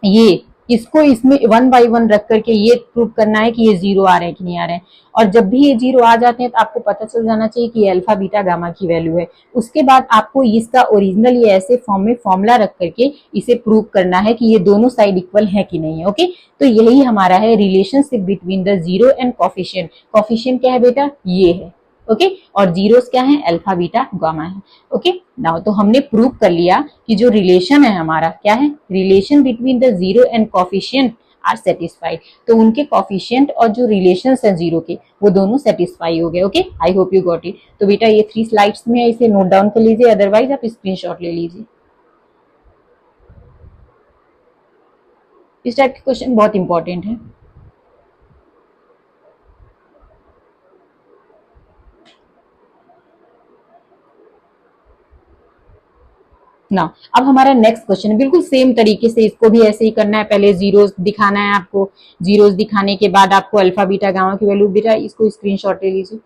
Speaker 1: ये इसको इसमें 1 बाई 1 रख करके ये प्रूव करना है कि ये 0 आ रहे हैं कि नहीं आ रहे हैं। और जब भी ये 0 आ जाते हैं तो आपको पता चल जाना चाहिए कि ये अल्फा बीटा गामा की वैल्यू है। उसके बाद आपको इसका ओरिजिनल ये ऐसे फॉर्म में फॉर्मूला रख करके इसे प्रूव करना है कि ये दोनों साइड इक्वल है कि नहीं है। ओके, तो यही हमारा है relationship between the zero and coefficient. Coefficient क्या है बेटा, ये है। ओके, और जीरोस क्या है, अल्फा बीटा गामा है। ओके, नाउ तो हमने प्रूव कर लिया कि जो रिलेशन है हमारा क्या है, relation between the zero and coefficient are satisfied. तो उनके कॉफिशिएंट और जो रिलेशंस है जीरो के, वो दोनों सेटिस्फाई हो गए। Okay, I hope you got it. तो बेटा ये 3 स्लाइड्स में है, इसे नोट डाउन कर लीजिए, अदरवाइज आप स्क्रीनशॉट ले लीजिए। इस टाइप के क्वेश्चन बहुत इंपॉर्टेंट है। ना अब हमारा नेक्स्ट क्वेश्चन है, बिल्कुल सेम तरीके से इसको भी ऐसे ही करना है। पहले जीरोस दिखाना है आपको, जीरोस दिखाने के बाद आपको अल्फा बीटा गामा की वैल्यू, बेटा इसको स्क्रीनशॉट ले लीजिए।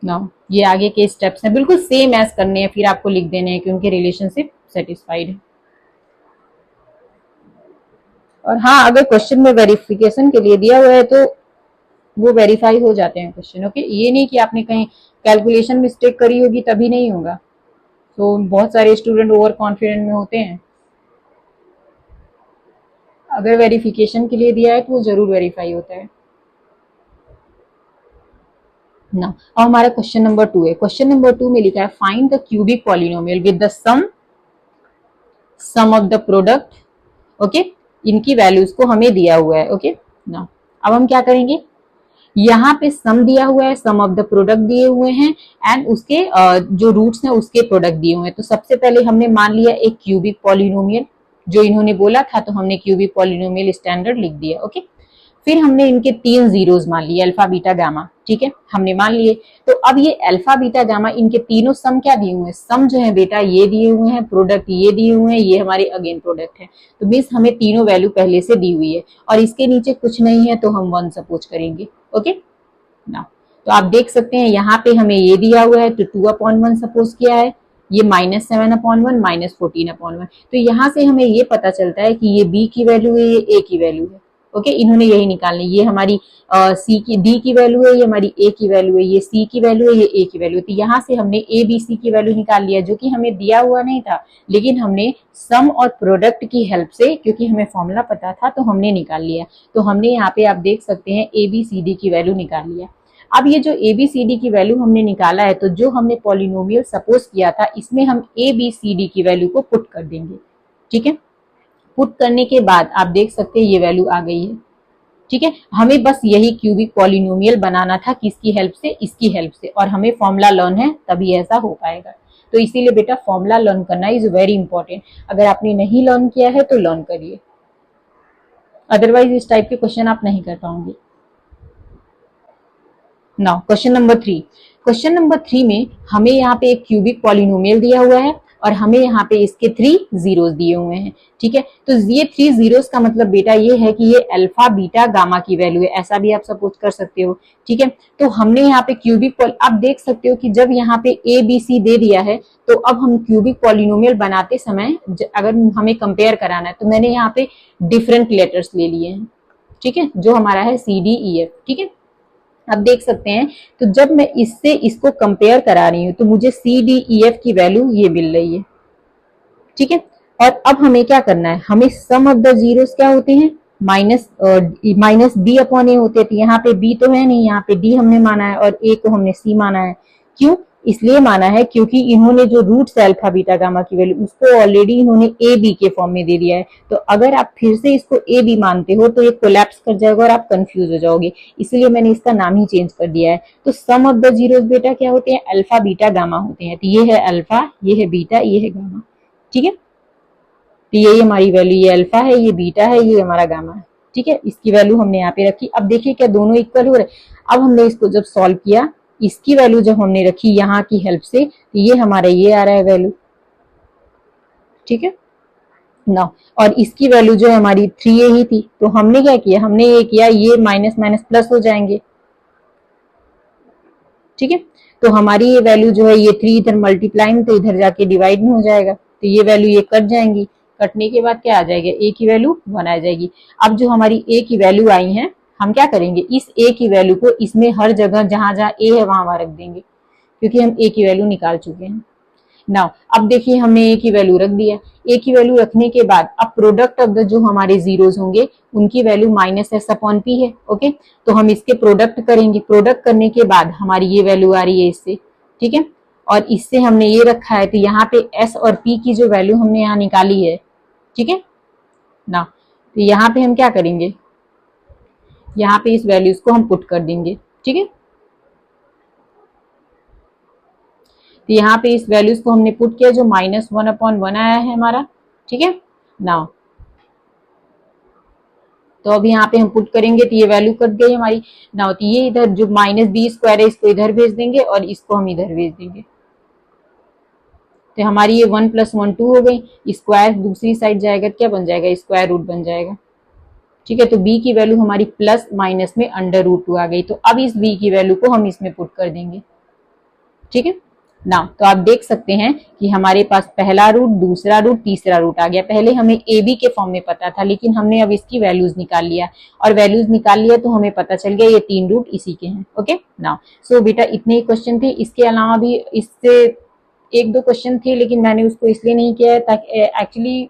Speaker 1: ना ये आगे के स्टेप्स हैं, बिल्कुल सेम एज करने हैं, फिर आपको लिख देने हैं कि उनके रिलेशनशिप सेटिस्फाइड है। और हाँ, अगर क्वेश्चन में वेरिफिकेशन के लिए दिया हुआ है तो वो वेरीफाई हो जाते हैं क्वेश्चन। ओके, ये नहीं कि आपने कहीं कैलकुलेशन मिस्टेक करी होगी तभी नहीं होगा। तो बहुत सारे स्टूडेंट ओवर कॉन्फिडेंट में होते हैं। अगर वेरिफिकेशन के लिए दिया है तो वो जरूर वेरीफाई होता है ना। अब हमारा क्वेश्चन नंबर 2 है। क्वेश्चन नंबर 2 में लिखा है find the cubic polynomial with the sum of the product. Okay, इनकी वैल्यूज को हमें दिया हुआ है। ओके ना, अब हम क्या करेंगे, यहाँ पे सम दिया हुआ है, सम ऑफ द प्रोडक्ट दिए हुए हैं एंड उसके जो रूट्स हैं उसके प्रोडक्ट दिए हुए हैं। तो सबसे पहले हमने मान लिया एक क्यूबिक पॉलिनोमियल, जो इन्होंने बोला था तो हमने क्यूबिक पॉलिनोमियल स्टैंडर्ड लिख दिया। ओके, फिर हमने इनके 3 जीरोस मान लिए, अल्फा बीटा गामा। ठीक है, हमने मान लिए। तो अब ये अल्फा बीटा गामा, इनके तीनों सम क्या दिए हुए हैं, सम जो है बेटा ये दिए हुए हैं, प्रोडक्ट ये दिए हुए हैं, ये हमारे अगेन प्रोडक्ट है। तो मीन्स हमें तीनों वैल्यू पहले से दी हुई है और इसके नीचे कुछ नहीं है तो हम 1 सपोज करेंगे। ओके ना, तो आप देख सकते हैं यहाँ पे हमें ये दिया हुआ है तो 2/1 सपोज किया है। ये -7/1 -14/1। तो यहाँ से हमें ये पता चलता है कि ये b की वैल्यू है, ये a की वैल्यू है। ओके, इन्होंने यही निकालनी, ये हमारी सी की डी की वैल्यू है, ये हमारी ए की वैल्यू है, ये सी की वैल्यू है, ये ए की वैल्यू है। तो यहाँ से हमने ए बी सी की वैल्यू निकाल लिया, जो कि हमें दिया हुआ नहीं था, लेकिन हमने सम और प्रोडक्ट की हेल्प से, क्योंकि हमें फॉर्मूला पता था, तो हमने निकाल लिया। तो हमने यहाँ पे आप देख सकते हैं ए बी सी डी की वैल्यू निकाल लिया। अब ये जो ए बी सी डी की वैल्यू हमने निकाला है, तो जो हमने पॉलिनोमियल सपोज किया था, इसमें हम ए बी सी डी की वैल्यू को पुट कर देंगे। ठीक है, पुट करने के बाद आप देख सकते हैं ये वैल्यू आ गई है। ठीक है, हमें बस यही क्यूबिक पॉलिनोमियल बनाना था, किसकी हेल्प से, इसकी हेल्प से, और हमें फॉर्मूला लर्न है तभी ऐसा हो पाएगा। तो इसीलिए बेटा फॉर्मूला लर्न करना इज वेरी इंपॉर्टेंट। अगर आपने नहीं लर्न किया है तो लर्न करिए, अदरवाइज इस टाइप के क्वेश्चन आप नहीं कर पाओगे। Now question number 3। Question number 3 में हमें यहाँ पे एक क्यूबिक पॉलिनोमियल दिया हुआ है और हमें यहाँ पे इसके 3 जीरोस दिए हुए हैं। ठीक है, तो ये 3 जीरोस का मतलब बेटा ये है कि ये अल्फा बीटा गामा की वैल्यू है, ऐसा भी आप सपोज कर सकते हो। ठीक है, तो हमने यहाँ पे क्यूबिक आप देख सकते हो कि जब यहाँ पे ए बी सी दे दिया है, तो अब हम क्यूबिक पॉलिनोमियल बनाते समय अगर हमें कंपेयर कराना है, तो मैंने यहाँ पे डिफरेंट लेटर्स ले लिए हैं। ठीक है, जो हमारा है सी डी ई एफ। ठीक है, अब देख सकते हैं, तो जब मैं इससे इसको कंपेयर करा रही हूं, तो मुझे सी डी ई एफ की वैल्यू ये मिल रही है। ठीक है, और अब हमें क्या करना है, हमें सम ऑफ द जीरोस क्या होते हैं, माइनस बी अपॉन ए होते हैं। तो यहाँ पे बी तो है नहीं, यहाँ पे डी हमने माना है और ए को हमने सी माना है। क्यों इसलिए माना है, क्योंकि इन्होंने जो रूट्स अल्फा बीटा गामा की वैल्यू, उसको ऑलरेडी इन्होंने ए बी के फॉर्म में दे दिया है। तो अगर आप फिर से इसको ए बी मानते हो तो ये कोलैप्स कर जाएगा और आप कंफ्यूज हो जाओगे, इसलिए मैंने इसका नाम ही चेंज कर दिया है। तो सम ऑफ द जीरोस बेटा क्या होते हैं, अल्फा बीटा गामा होते हैं। तो ये है अल्फा, ये है बीटा, ये है गामा। ठीक है, तो ये हमारी वैल्यू, ये अल्फा है, ये बीटा है, ये हमारा गामा है। ठीक है, इसकी वैल्यू हमने यहाँ पे रखी। अब देखिए क्या दोनों इक्वल हो रहे। अब हमने इसको जब सॉल्व किया, इसकी वैल्यू जब हमने रखी यहाँ की हेल्प से, तो ये हमारा ये आ रहा है वैल्यू। ठीक है ना, और इसकी वैल्यू जो हमारी 3a ही थी, तो हमने क्या किया, हमने ये किया, ये माइनस माइनस प्लस हो जाएंगे। ठीक है, तो हमारी ये वैल्यू जो है, ये 3 इधर मल्टीप्लाई में, तो इधर जाके डिवाइड में हो जाएगा, तो ये वैल्यू ये कट जाएंगी। कटने के बाद क्या आ जाएगा, ए की वैल्यू 1 आ जाएगी। अब जो हमारी ए की वैल्यू आई है, हम क्या करेंगे, इस ए की वैल्यू को इसमें हर जगह जहां जहां ए है वहां रख देंगे, क्योंकि हम ए की वैल्यू निकाल चुके हैं। नाउ अब देखिए हमने ए की वैल्यू रख दिया। ए की वैल्यू रखने के बाद अब प्रोडक्ट ऑफ द जो हमारे जीरोस होंगे, उनकी value minus S upon P है। ओके, तो हम इसके प्रोडक्ट करेंगे। प्रोडक्ट करने के बाद हमारी ये वैल्यू आ रही है इससे। ठीक है, और इससे हमने ये रखा है, तो यहाँ पे एस और पी की जो वैल्यू हमने यहाँ निकाली है। ठीक है ना, तो यहाँ पे हम क्या करेंगे, यहाँ पे इस वैल्यूज को हम पुट कर देंगे। ठीक है, तो यहाँ पे इस वैल्यूज को हमने पुट किया, जो -1/1 आया है हमारा। ठीक है ना, तो अब यहाँ पे हम पुट करेंगे, तो ये वैल्यू कट गई हमारी ना। तो ये इधर जो -b² है, इसको इधर भेज देंगे और इसको हम इधर भेज देंगे, तो हमारी ये 1 + 1 2 हो गई। स्क्वायर दूसरी साइड जाएगा, क्या बन जाएगा, स्क्वायर रूट बन जाएगा। ठीक है, तो b की वैल्यू हमारी प्लस माइनस में √2 आ गई। तो अब इस b की वैल्यू को हम इसमें पुट कर देंगे। ठीक है ना, तो आप देख सकते हैं कि हमारे पास पहला रूट, दूसरा रूट, तीसरा रूट आ गया। पहले हमें ए बी के फॉर्म में पता था, लेकिन हमने अब इसकी वैल्यूज निकाल लिया, और वैल्यूज निकाल लिया तो हमें पता चल गया ये 3 रूट इसी के हैं। ओके ना, सो बेटा इतने ही क्वेश्चन थे। इसके अलावा भी इससे 1-2 क्वेश्चन थे, लेकिन मैंने उसको इसलिए नहीं किया है ताकि एक्चुअली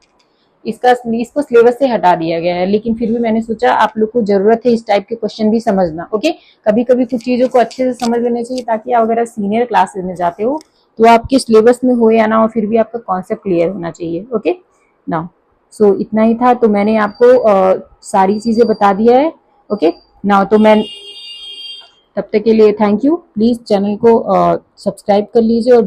Speaker 1: इसको सिलेबस से हटा दिया गया है, लेकिन फिर भी मैंने सोचा आप लोग को जरूरत है इस टाइप के क्वेश्चन भी समझना। ओके, कभी कभी कुछ चीजों को अच्छे से समझ लेना चाहिए, ताकि आप अगर सीनियर क्लासेस में जाते हो तो आपके सिलेबस में हो या ना हो, फिर भी आपका कॉन्सेप्ट क्लियर होना चाहिए। ओके ना, सो इतना ही था। तो मैंने आपको सारी चीजें बता दिया है। ओके ना, तो मैं तब तक के लिए थैंक यू। प्लीज चैनल को सब्सक्राइब कर लीजिए और